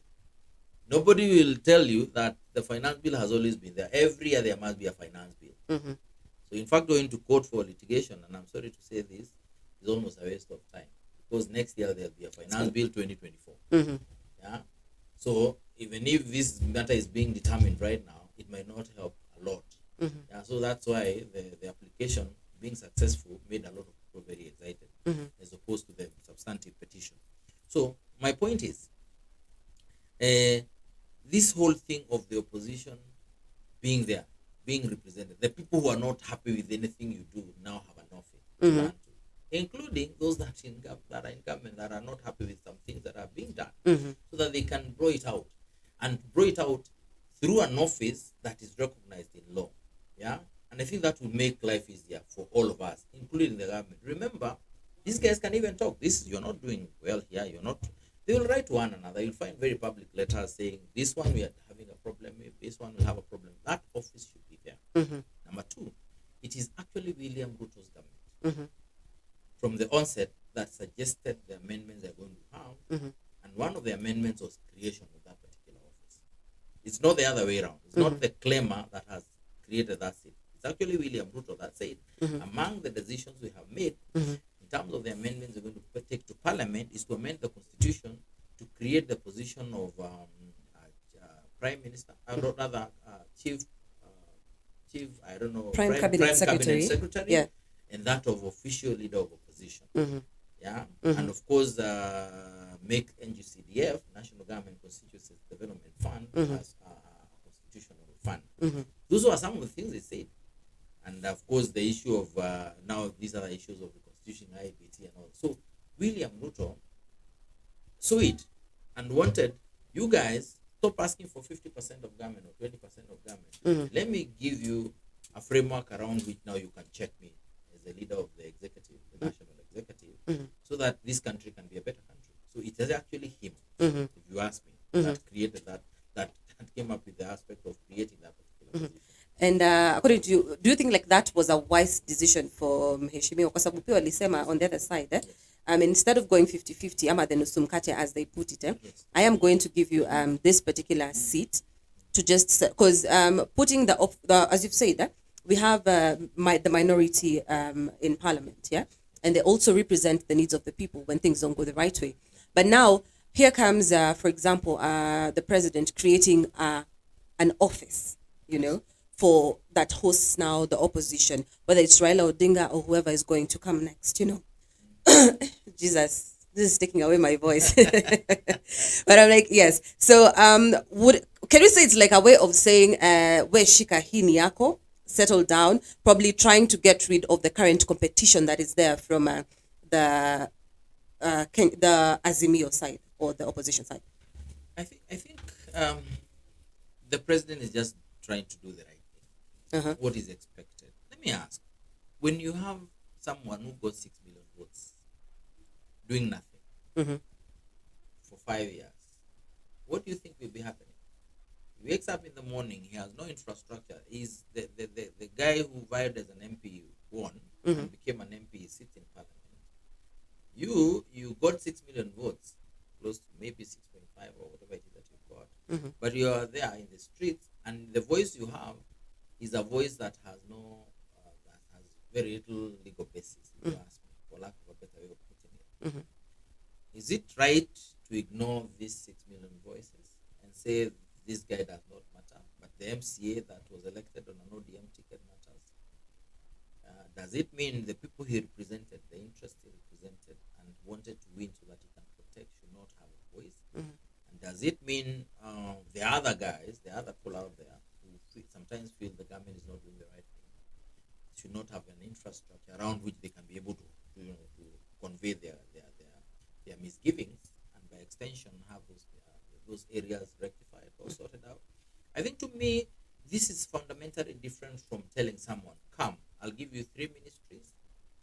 Nobody will tell you that the finance bill has always been there. Every year there must be a finance bill. So in fact, going to court for litigation, and I'm sorry to say this, is almost a waste of time. Because next year there'll be a finance bill 2024. Yeah. So even if this matter is being determined right now, it might not help a lot. Yeah. So that's why the application being successful made a lot of people very excited, as opposed to the substantive petition. So my point is, this whole thing of the opposition being there, being represented, the people who are not happy with anything you do now have an office to run to, including those that are in government that are not happy with some things that are being done, so that they can draw it out, and draw it out through an office that is recognized in law. Yeah, and I think that will make life easier for all of us, including the government. Remember, these guys can even talk. This, you're not doing well here. You're not. They will write to one another. You'll find very public letters saying this one we are having a problem with. This one will have a problem. That office should be there. Number two, it is actually William Ruto's government from the onset that suggested the amendments they're going to have, and one of the amendments was creation of that particular office. It's not the other way around. It's not the claimer that has created that seat. It's actually William Ruto that said, among the decisions we have made in terms of the amendments we're going to take to Parliament is to amend the Constitution to create the position of Prime Minister, or rather Chief, I don't know, Prime Cabinet Secretary, yeah, and that of official leader of opposition. Yeah, and of course, make NGCDF, National Government Constituency Development Fund, as a constitutional fund. Those were some of the things they said. And of course, the issue of now these are the issues of the constitution, IBT, and all. So William Ruto saw it and wanted you guys stop asking for 50% of government or 20% of government. Let me give you a framework around which now you can check me as the leader of the executive, the national executive, so that this country can be a better country. So it is actually him, if you ask me, that created that came up with the aspect of creating that particular position. And according to you, do you think like that was a wise decision for Mheshimiwa? Kwa sababu pia walisema on the other side, instead of going 50-50, ama the nusu mkate as they put it, I am going to give you this particular seat to just, because putting the as you've said, we have the minority in parliament, yeah, and they also represent the needs of the people when things don't go the right way. But now here comes, for example, the president creating an office, you know, for that hosts now the opposition, whether it's Raila, Odinga, or whoever is going to come next, you know. Jesus, this is taking away my voice. But I'm like, yes. So can we say it's like a way of saying we shika hii ni yako, settle down, probably trying to get rid of the current competition that is there from the Azimio side or the opposition side? I think the president is just trying to do the right thing. What is expected. Let me ask, when you have someone who got 6 million votes doing nothing for 5 years, what do you think will be happening? He wakes up in the morning, he has no infrastructure. He's the guy who vied as an MP won and became an MP, sits in parliament. You got 6 million votes, close to maybe 6.5 or whatever it is that you got, but you are there in the streets, and the voice you have is a voice that has no, that has very little legal basis, if you ask me, for lack of a better way of putting it. Is it right to ignore these 6 million voices and say this guy does not matter, but the MCA that was elected on an ODM ticket matters? Does it mean the people he represented, the interests he represented and wanted to win so that he can protect, should not have a voice? And does it mean the other guys, the other people out there who sometimes feel the government is not doing the right thing, should not have an infrastructure around which they can be able to convey their misgivings, and by extension have those areas rectified or sorted out? I think, to me, this is fundamentally different from telling someone, come, I'll give you 3 ministries,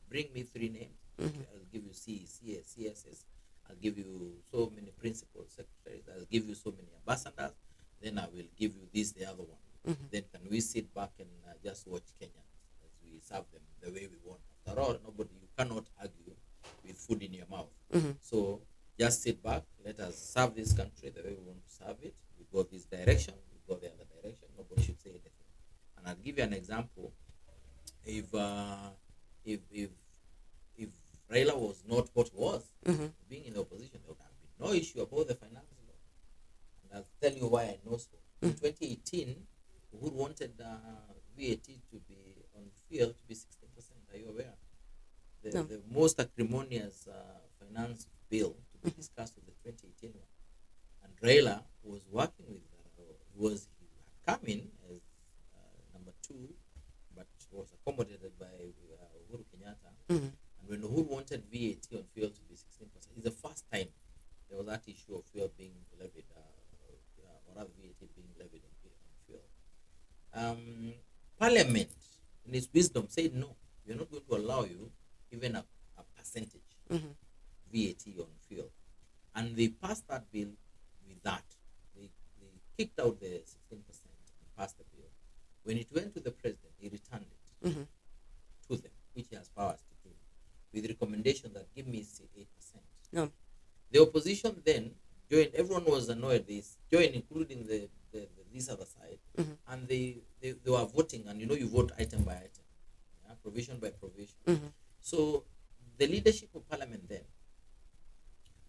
bring me 3 names, I'll give you CSS, I'll give you so many principal secretaries, I'll give you so many ambassadors, then I will give you this, the other one. Then can we sit back and just watch Kenyans as we serve them the way we want? After all, you cannot argue with food in your mouth. So just sit back, let us serve this country the way we want to serve it. We go this direction, we go the other direction, nobody should say anything. And I'll give you an example. If Raila was not what he was, being in the opposition, there would have been no issue about the finance law. And I'll tell you why I know so. In 2018, Uhuru wanted VAT to be on fuel to be 16%. Are you aware? The most acrimonious finance bill to be discussed was the 2018 one. And Raila was working with he had come in as number 2, but was accommodated by Uhuru Kenyatta. And when Uhuru wanted VAT on fuel to be 16%, it's the first time there was that issue of fuel being levied, or rather VAT being levied on fuel. wisdom said, no, we're not going to allow you even a percentage VAT on fuel. And they passed that bill with that. They kicked out the 16% and passed the bill. When it went to the president, he returned it to them, which he has powers to do, with recommendation that give me 8%. No. The opposition then joined. Everyone was annoyed. They joined, including the this other side, and they were voting. And you vote item by item, provision by provision. So the leadership of parliament then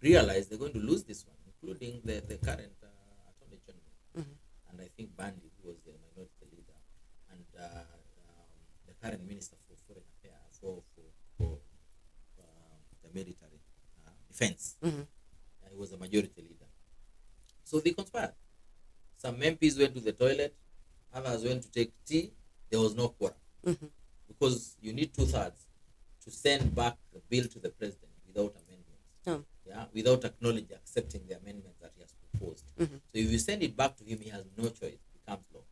realized they're going to lose this one, including the current attorney general, and I think Bandi, who was the minority leader, and the current minister for foreign affairs for the military defense. He was a majority leader. So they conspired. Some MPs went to the toilet, others went to take tea. There was no quorum because you need 2/3 to send back the bill to the president without amendments. Without accepting the amendments that he has proposed. So if you send it back to him, he has no choice. It becomes law.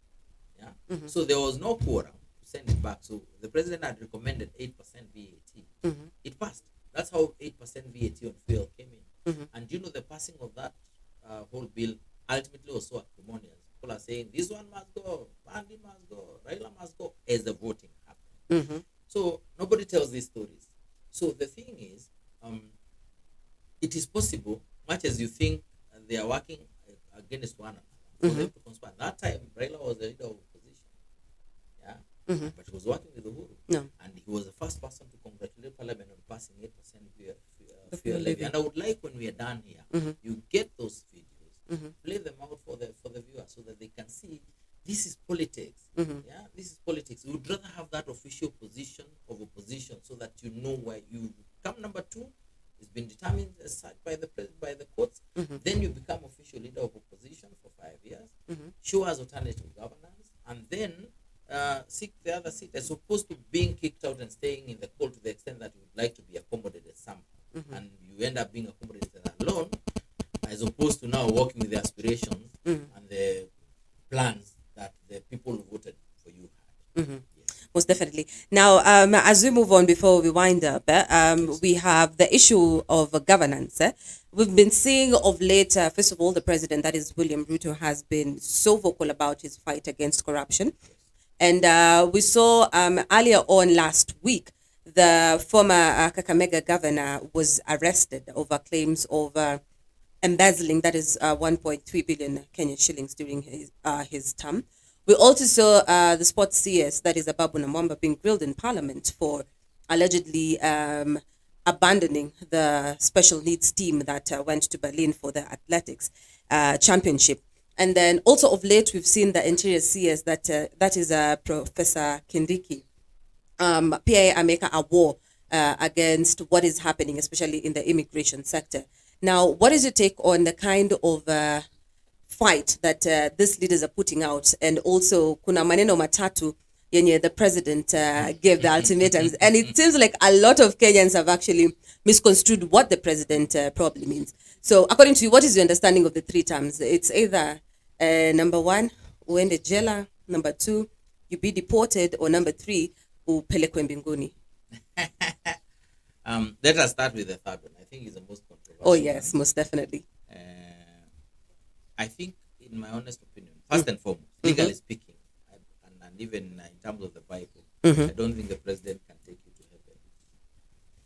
So there was no quorum to send it back. So the president had recommended 8% VAT. It passed. That's how 8% VAT on fuel came in. And the passing of that whole bill ultimately was so acrimonious. People are saying this one must go, Bandi must go, Raila must go, as the voting happened. So nobody tells these stories. So the thing is, it is possible, much as you think they are working against one another, for them to conspire. That time, Raila was the leader of opposition, but he was working with Uhuru, and he was the first person to congratulate Parliament on passing 8% fuel levy. And I would like, when we are done here, you get those videos, play them out for the viewers so that they can see this is politics. This is politics. We would rather have that official position of opposition so that you know why you come number 2. It's been determined as such by the courts. Then you become official leader of opposition for 5 years. Show us alternative governance, and then seek the other seat, as opposed to being kicked out and staying in the cold to the extent that you would like to be accommodated somehow, and you end up being accommodated alone, as opposed to now working with the aspirations and the plans that the people who voted for you had. Most definitely. Now, as we move on, before we wind up, we have the issue of governance. We've been seeing of late, first of all, the president, that is William Ruto, has been so vocal about his fight against corruption. And we saw earlier on last week, the former Kakamega governor was arrested over claims of embezzling, that is 1.3 billion Kenyan shillings during his term. We also saw the sports CS, that is AJAABU Namwamba, being grilled in parliament for allegedly abandoning the special needs team that went to Berlin for the athletics championship. And then also of late, we've seen the interior CS, that is Professor Kindiki, PIA Ameka a war against what is happening, especially in the immigration sector. Now, what is your take on the kind of fight that these leaders are putting out? And also, kuna maneno matatu yenye the president gave the ultimatums, and it seems like a lot of Kenyans have actually misconstrued what the president probably means. So, according to you, what is your understanding of the 3 terms? It's either number 1, uende jela; number 2, you be deported; or number 3, upelekwe mbinguni. Let us start with the third one. I think it's the most controversial. Oh yes, most definitely. I think, in my honest opinion, first and foremost, legally speaking, and even in terms of the Bible, I don't think the president can take you to heaven.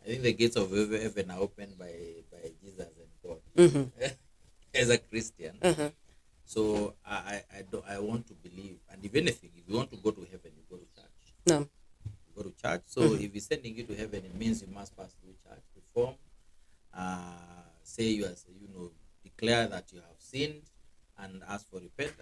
I think the gates of heaven are opened by Jesus and God. As a Christian, so I want to believe, and if anything, if you want to go to heaven, you go to church. No. Go to church. So if he's sending you to heaven, it means you must pass through church, reform, say you are, declare that you have sinned, and ask for repent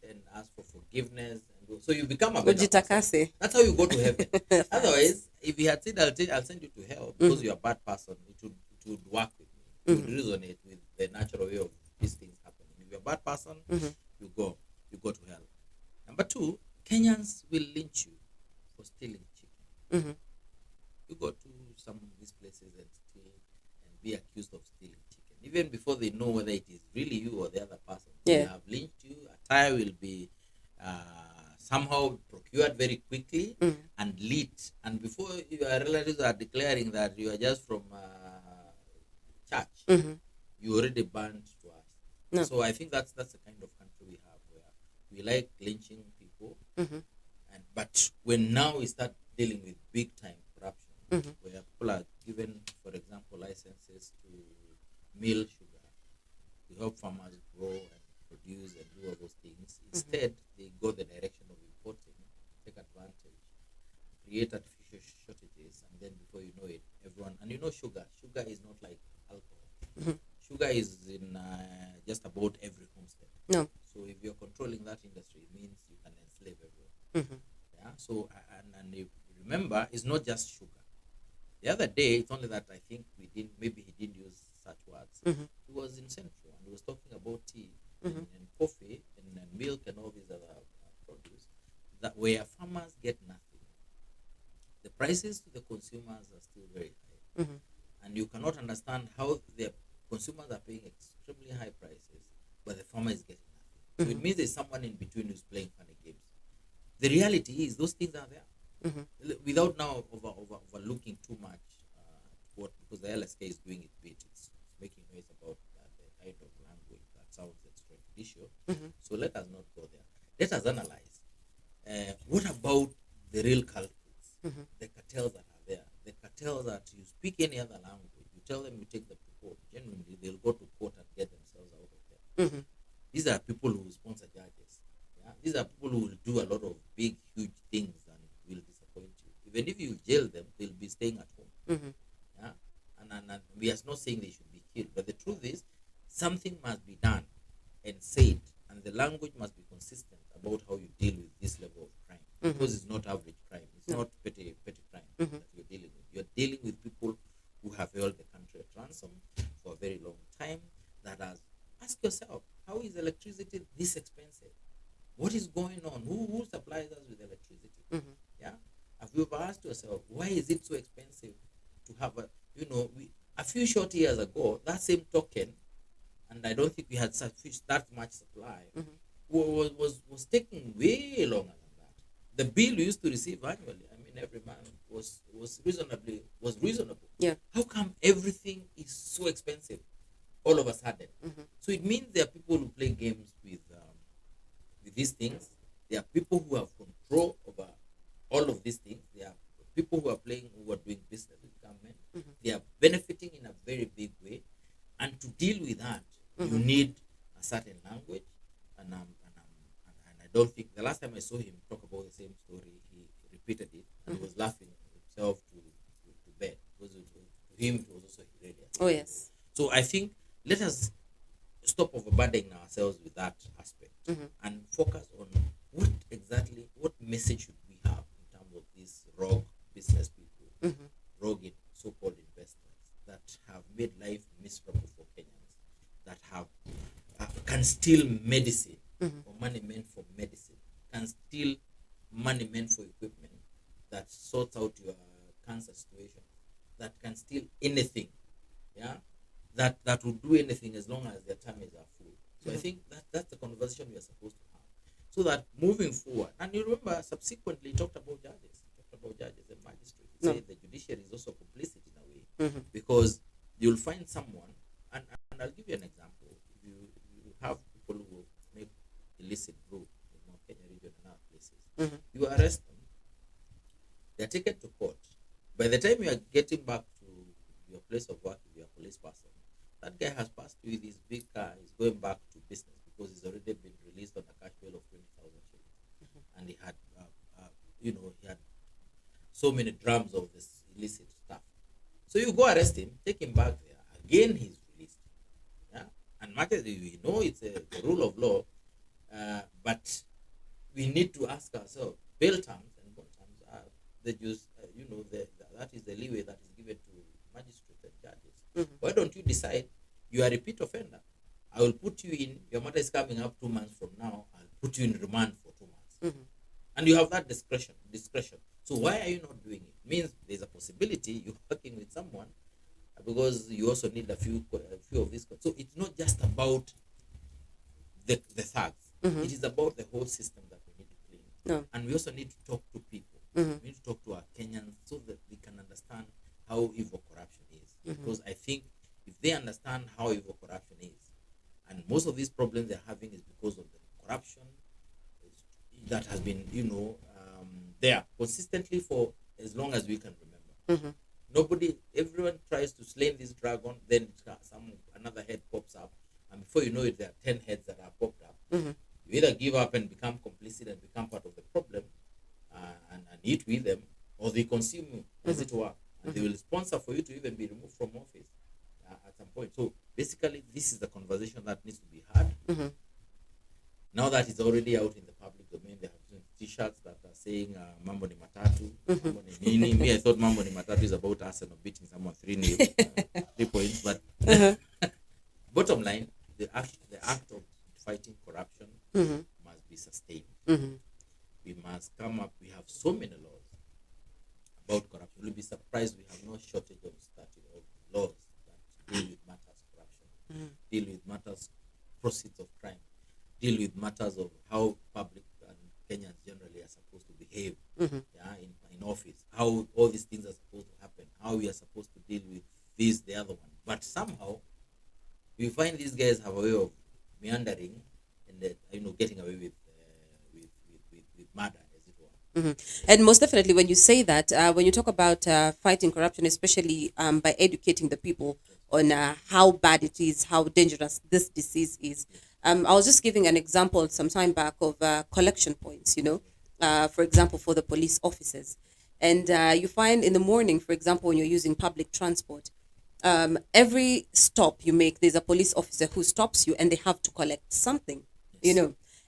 and ask for forgiveness, and so you become a better person. That's how you go to heaven. Otherwise, if he had said I'll send you to hell because you're a bad person, it would work with me. It would resonate with the natural way of these things happening. If you're a bad person, you go to hell. Number 2, Kenyans will lynch you for stealing chicken. You go to some of these places and steal and be accused of stealing chicken, even before they know whether it is really you or the other person. They have lynched you. A tie will be somehow procured very quickly and lit. And before your relatives are declaring that you are just from church, you already burned to us. No. So I think that's the kind of country we have, where we like lynching people, but when now we start dealing with big time corruption, where people are given, for example, licenses to mill sugar to help farmers grow and produce and do all those things. Instead, they go the direction of importing, take advantage, create artificial shortages, and then before you know it, everyone, and sugar is not like alcohol. Sugar is in just about every homestead. No. So if you're controlling that industry, it means you can enslave everyone. Yeah. So and if you remember, it's not just sugar. The other day, it's only that I think maybe he didn't use such words. He was in Central and he was talking about tea and coffee and milk and all these other produce, that where farmers get nothing. The prices to the consumers are still very high. And you cannot understand how the consumers are paying extremely high prices, but the farmer is getting nothing. So it means there's someone in between who's playing funny games. The reality is those things are there. Without now overlooking too much because the LSK is doing its bit, it's making noise about the kind of language that sounds extrajudicial. So let us not go there. Let us analyze. What about the real culprits? The cartels that are there. The cartels that you speak any other language, you tell them, you take them to court. Genuinely, they'll go to court and get themselves out of there. These are people who sponsor judges. Yeah? These are people who will do a lot of big, huge things and will disappoint you. Even if you jail them, they'll be staying at home. Yeah? And we are not saying they should be killed, but the truth is, something must be done and said, and the language must be consistent about how you deal with this level of crime. Because it's not average crime. It's not petty crime that you're dealing with. You're dealing with people who have held the country at ransom for a very long time. Ask yourself, how is electricity this expensive? What is going on? Who supplies us with electricity? Yeah. Have you ever asked yourself, why is it so expensive to have a few short years ago, that same token, and I don't think we had that much supply, was taking way longer than that. The bill we used to receive annually, every month was reasonable. Yeah. How come everything is so expensive all of a sudden? So it means there are people who play games with these things. There are people who have control over all of these things. There are people who are doing business with government. They are benefiting in a very big way. And to deal with that, you need a certain language. And I don't think, the last time I saw him talk about the same story, he repeated it and he was laughing himself to bed, because to him it was also hilarious. Oh yes. So I think let us stop overburdening ourselves with that aspect and focus on what message should we have in terms of these rogue business people, rogue so-called investors that have made life miserable for Kenyans, that have can steal medicine or money meant for medicine, can steal money meant for equipment that sorts out your cancer situation, that can steal anything, yeah, that will do anything as long as their tummies are full. So I think that's the conversation we are supposed to have, so that moving forward, and you remember subsequently talked about judges and magistrates. He said the judiciary is also complicit in a way, because you'll find someone, and I'll give you an example. If you have people who make illicit brew in Mount Kenya region and other places, you arrest them, they're taken to court. By the time you are getting back to your place of work, if you're a police person, that guy has passed with his big car, he's going back to business because he's already been released on a cash bail of 20,000 shillings. And he had, he had so many drums of this illicit stuff. So you go arrest him, take him back there. Again, he's released. Yeah? And much as we know it's the rule of law, but we need to ask ourselves, bail terms and bond terms are the just, that is the leeway that is given to magistrates and judges. Why don't you decide you are a repeat offender? I will put you in, your matter is coming up 2 months from now, I'll put you in remand for 2 months. And you have that discretion. So why are you not doing it? It means there's a possibility you're working with someone, because you also need a few of these. So it's not just about the thugs. It is about the whole system that we need to clean. No. And we also need to talk to people. We need to talk to our Kenyans so that they can understand how evil corruption is. Because I think if they understand how evil corruption is, and most of these problems they're having is because of the corruption that has been, there consistently for as long as we can remember. Everyone tries to slay this dragon, then another head pops up, and before you know it, there are 10 heads that are popped up. You either give up and become complicit and become part of the problem and eat with them, or they consume you, as it were, and they will sponsor for you to even be removed from office at some point. So basically, this is the conversation that needs to be had. Now that it's already out in the public domain, they have T-shirts that are saying "Mambo ni matatu." Mambo ni nini. Me, I thought "Mambo ni matatu" is about Arsenal beating someone 3 points, but bottom line, the act of fighting corruption must be sustained. We must come up. We have so many laws about corruption. You'll be surprised we have no shortage of laws that deal with matters of corruption, deal with matters proceeds of crime, deal with matters of how public and Kenyans generally are supposed to behave in office, how all these things are supposed to happen, how we are supposed to deal with this, the other one. But somehow, we find these guys have a way of meandering and getting away with murder, as it were. And most definitely, when you say that, when you talk about fighting corruption, especially by educating the people on how bad it is, how dangerous this disease is. I was just giving an example some time back of collection points, for example, for the police officers. And you find in the morning, for example, when you're using public transport, every stop you make, there's a police officer who stops you and they have to collect something,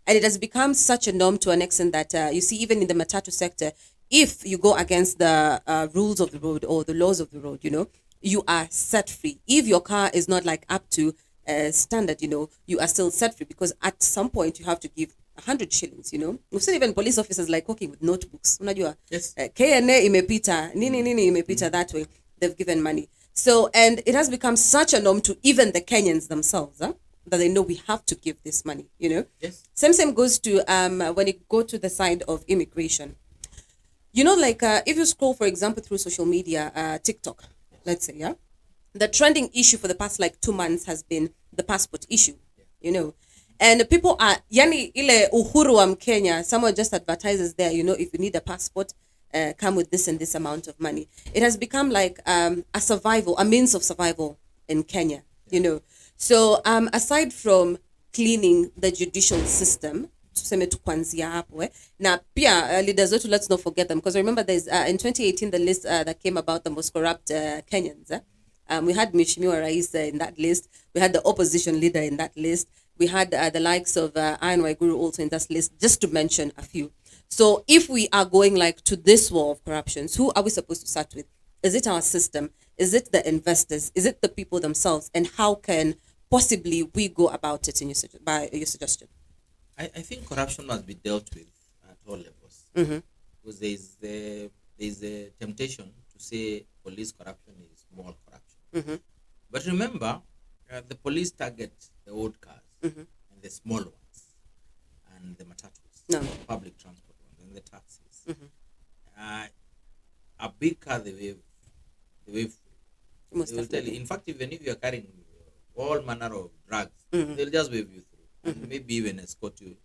And it has become such a norm to an extent that you see, even in the matatu sector, if you go against the rules of the road or the laws of the road, you are set free. If your car is not like up to standard, you are still set free, because at some point you have to give 100 shillings, We've seen even police officers like walking with notebooks. Unajua, Yes. KNA imepita, nini imepita that way. They've given money. So, and it has become such a norm to even the Kenyans themselves, that they know we have to give this money, Yes. Same goes to when you go to the side of immigration. If you scroll, for example, through social media, TikTok, let's say, the trending issue for the past 2 months has been the passport issue, And people are, yani ile uhuru wa Kenya, someone just advertises there, if you need a passport, come with this and this amount of money. It has become like a means of survival in Kenya, So aside from cleaning the judicial system, tuseme tu kuanzia hapo, na pia leaders wetu, let's not forget them, because remember there's in 2018 the list that came about the most corrupt Kenyans. We had Mheshimiwa Rais in that list. We had the opposition leader in that list. We had the likes of waiguru also in that list, just to mention a few. So if we are going to this war of corruptions, who are we supposed to start with? Is it our system? Is it the investors? Is it the people themselves? And how can possibly we go about it by your suggestion? I think corruption must be dealt with at all levels. Because there's a temptation to say police corruption is moral corruption. But remember, the police target the old cars and the small ones and the matatus, the public transport ones, and the taxis. A big car, they wave free. They will tell you. In fact, even if you are carrying all manner of drugs, they'll just wave you through, and maybe even escort you,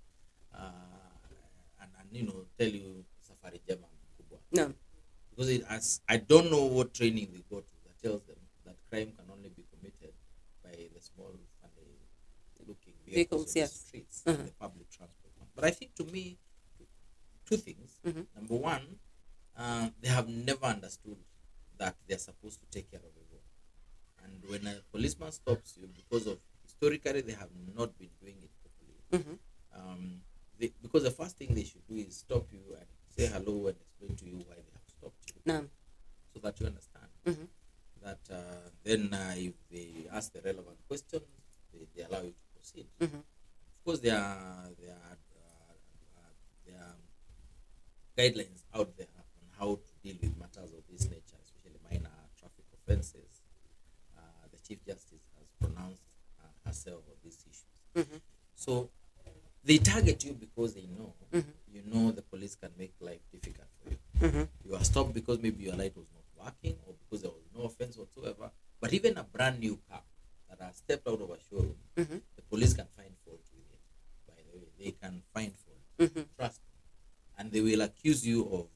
and tell you safari jema kubwa. No. Because I don't know what training they go to that tells them that crime can only be committed by the small funny-looking vehicles in the streets, and the public transport. But I think, to me, two things. Number one, they have never understood that they're supposed to take care of everyone. And when a policeman stops you, because of historically they have not been doing it properly, because the first thing they should do is stop you and say hello and explain to you why they have stopped you, so that you understand. That then if they ask the relevant questions, they allow you to proceed. Of course, there are guidelines out there on how to deal with matters of this nature, especially minor traffic offences. The Chief Justice has pronounced herself on these issues. So they target you because they know you know the police can make life difficult for you. You are stopped because maybe your light was not working or because there was no offense whatsoever. But even a brand new car that has stepped out of a showroom, the police can find fault with it. By the way, they can find fault. Trust me. And they will accuse you of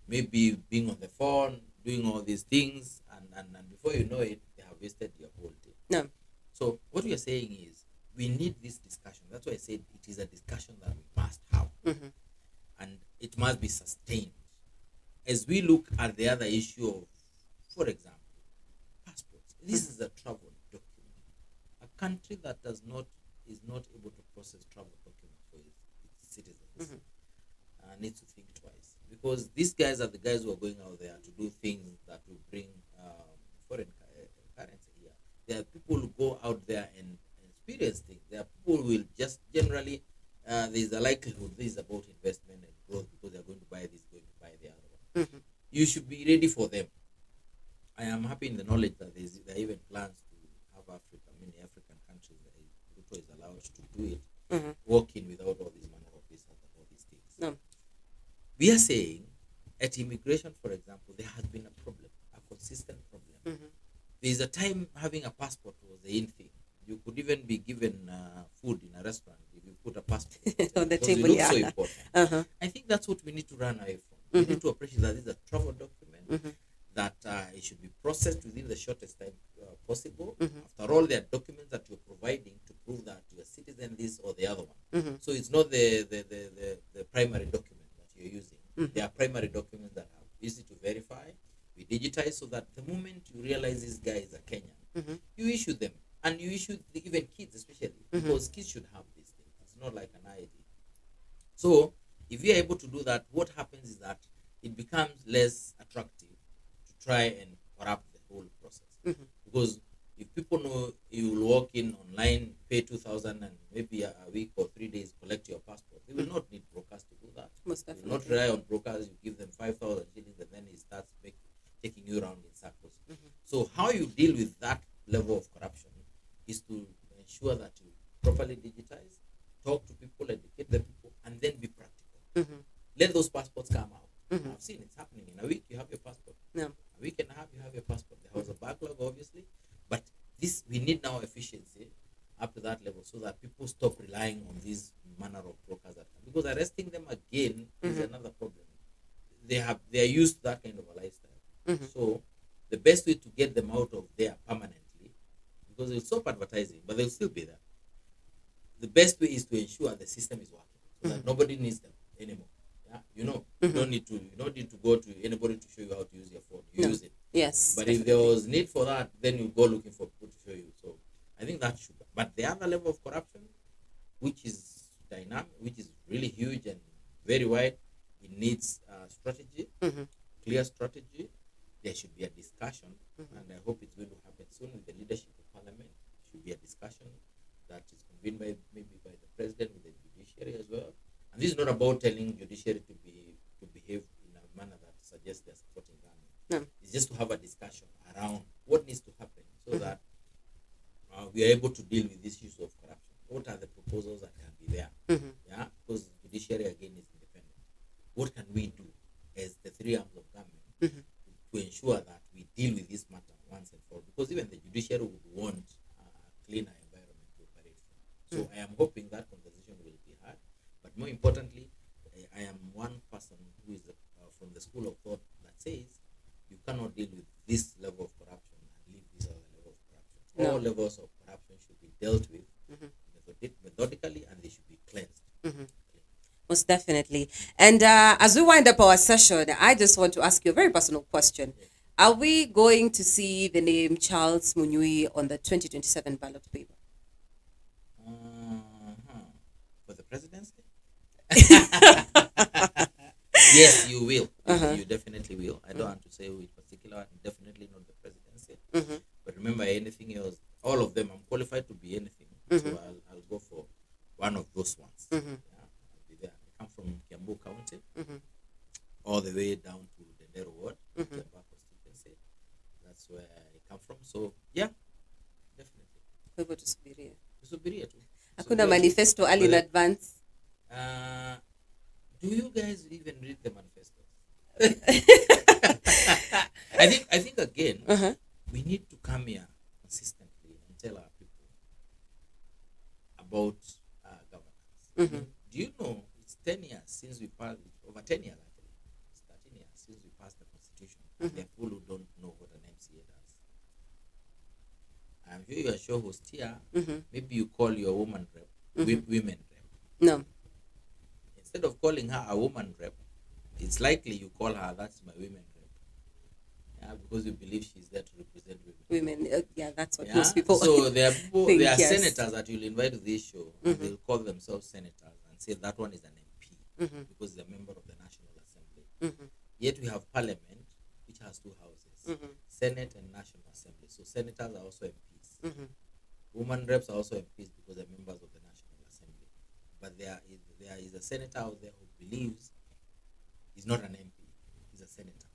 maybe being on the phone, doing all these things, and before you know it, they have wasted your whole day. No. So what we are saying is we need this discussion. That's why I said it is a discussion that we must have. And it must be sustained. As we look at the other issue of, for example, passports. This is a travel document. A country that is not able to process travel documents for its citizens needs to think twice, because these guys are the guys who are going out there to do things that will bring foreign currency here. There are people who go out there and experience things. There are people who will just generally, there's a likelihood this is about investment and growth because they're going to buy this, going to buy the other one. You should be ready for them. I am happy in the knowledge that there are even plans to have many African countries that Ruto is allowed to do it, walk in without all these manner of visas and all these things. No. We are saying at immigration, for example, there has been a problem, a consistent problem. There is a time having a passport was the in thing. You could even be given food in a restaurant if you put a passport on the table. It looks so important. I think that's what we need to run away from. We need to appreciate that this is a travel document, that it should be processed within the shortest time possible. After all, there are documents that you're providing to prove that you're a citizen, this or the other one. So it's not the primary document that you're using. There are primary documents that are easy to verify. We digitize so that the moment you realize this guy is a Kenyan, you issue them. And you issue even kids, especially, because kids should have these things. It's not like an ID. So if you are able to do that, what happens is that it becomes less attractive to try and corrupt the whole process. Because if people know you will walk in online, pay 2,000 and maybe a week or 3 days collect your passport, they will not need brokers to do that. Most They definitely. will not rely on brokers. You give them 5,000 shillings and then he starts taking you around in circles. So how you deal with that level of corruption is to ensure that you properly digitize, talk to people, educate the people, and then be practical. Let those passports come out. I've seen it's happening. In a week, you have your passport. No. A week and a half, you have your passport. There was a backlog, obviously, but we need now efficiency up to that level so that people stop relying on these manner of brokers that come. Because arresting them again is another problem. They are used to that kind of a lifestyle. So the best way to get them out of there permanently, because they'll stop advertising, but they'll still be there. The best way is to ensure the system is working, so that nobody needs them anymore. Yeah, you don't need to go to anybody to show you how to use your phone. You use it. Yes. But if there was need for that, then you go looking for people to show you. So I think that should. But the other level of corruption, which is dynamic, which is really huge and very wide, it needs strategy, clear strategy. There should be a discussion, and I hope it's going to happen soon with the leadership of Parliament. It should be a discussion that is convened by the President with the judiciary as well. And this is not about telling judiciary to behave in a manner that suggests they're supporting government. It's just to have a discussion around what needs to happen so that we are able to deal with these issues of corruption. What are the proposals that can be there? Yeah, because judiciary again is independent. What can we do as the three arms of government to ensure that we deal with this matter once and for all? Because even the judiciary would want a cleaner environment to operate from. So I am hoping that conversation will be had. But more importantly, I am one person who is from the school of thought that says you cannot deal with this level of corruption and leave this other level of corruption. No. All levels of corruption should be dealt with methodically, and they should be cleansed. Most definitely. And as we wind up our session, I just want to ask you a very personal question. Are we going to see the name Charles Munyui on the 2027 ballot paper? For the presidency? Yes, you will. You definitely will. I don't want to say which particular, definitely not the presidency. But remember, anything else, all of them, I'm qualified to be anything. So I'll go for one of those ones. Yeah, I'll be there. I come from Kiambu County, all the way down to the Ndero Ward, constituency. That's where I come from. So, yeah, definitely. Kwa hivyo tusubirie. Tusubirie tu. Hakuna manifesto early in advance. Do you guys even read the manifesto? I think again, we need to come here consistently and tell our people about governance. Do you know it's 10 years since we passed, over 10 years actually, it's 13 years since we passed the constitution. There are people who don't know what an MCA does. I'm sure you are show host here. Maybe you call your woman rep, women rep. No. Instead of calling her a woman rep, it's likely you call her, that's my women rep. Yeah, because you believe she's there to represent women. Yeah, that's what most people So there are people, think, there are yes. senators that you'll invite to this show, and they'll call themselves senators and say that one is an MP because he's a member of the National Assembly. Yet we have Parliament, which has two houses, Senate and National Assembly. So senators are also MPs. Women reps are also MPs because they're members of the National Assembly. But there is a senator out there who believes he's not an MP, he's a senator.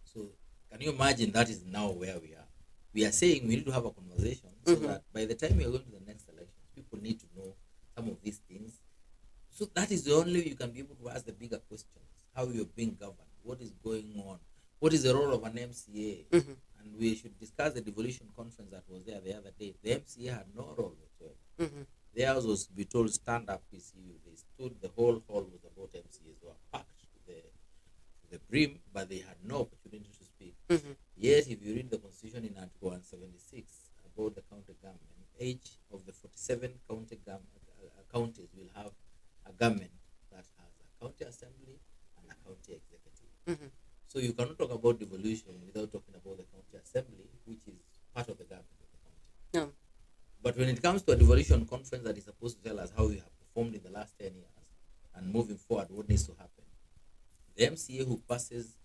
So can you imagine that is now where we are? We are saying we need to have a conversation so that by the time we are going to the next election, people need to know some of these things. So that is the only way you can be able to ask the bigger questions. How you're being governed, what is going on, what is the role of an MCA? And we should discuss the devolution conference that was there the other day. The MCA had no role whatsoever. Theirs was to be told, stand up, PCU. They stood, the whole hall was about MCAs. They were packed to the brim, but they had no opportunity to speak. Yet, if you read the constitution in Article 176 about the county government, each of the 47 counties will have a government that has a county assembly and a county executive. So you cannot talk about devolution without talking about the county assembly, which is part of the government of the county. No. But when it comes to a devolution conference that is supposed to tell us how we have performed in the last 10 years and moving forward, what needs to happen, the MCA who passes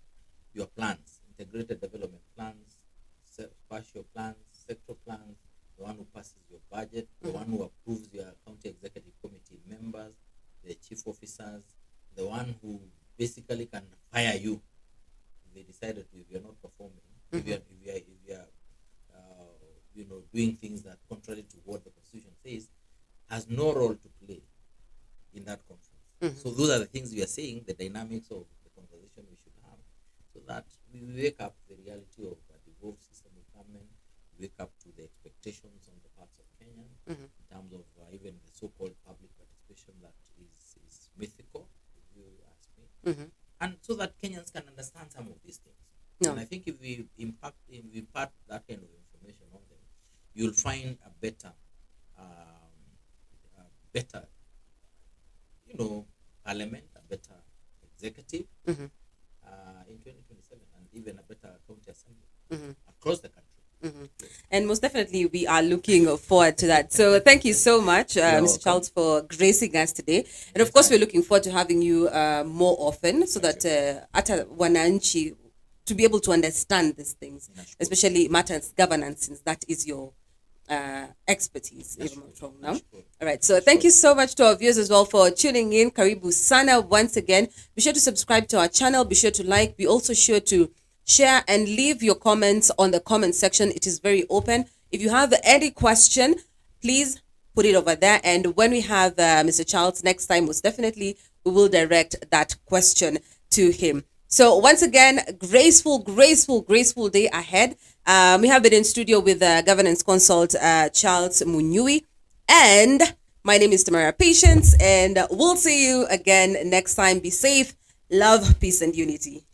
your plans, integrated development plans, spatial plans, sector plans, the one who passes your budget, the one who approves your county executive committee members, the chief officers, the one who basically can fire you if they decided to, if you're not performing, if you're doing things that contrary to what the constitution says, has no role to play in that conference. So those are the things we are saying, the dynamics of the conversation we should have, so that we wake up the reality of a devolved system of government, wake up to the expectations on the parts of Kenyans in terms of even the so-called public participation that is mythical, if you ask me, and so that Kenyans can understand some of these things. And I think if we impart that kind of information on them, you'll find a better, parliament, a better executive in 2027, and even a better county assembly across the country. And most definitely, we are looking forward to that. So thank you so much, Mr. Charles, for gracing us today. And of course, we're looking forward to having you more often so that at wananchi to be able to understand these things, especially matters governance, since that is your expertise. If I'm not wrong now. All right. So thank you so much to our viewers as well for tuning in. Karibu sana once again. Be sure to subscribe to our channel. Be sure to like. Be also sure to share and leave your comments on the comment section. It is very open. If you have any question, please put it over there. And when we have Mr. Charles next time, most definitely we will direct that question to him. So once again, graceful day ahead. We have been in studio with governance consult Charles Munyui, and my name is Tamara Patience, and we'll see you again next time. Be safe, love, peace, and unity.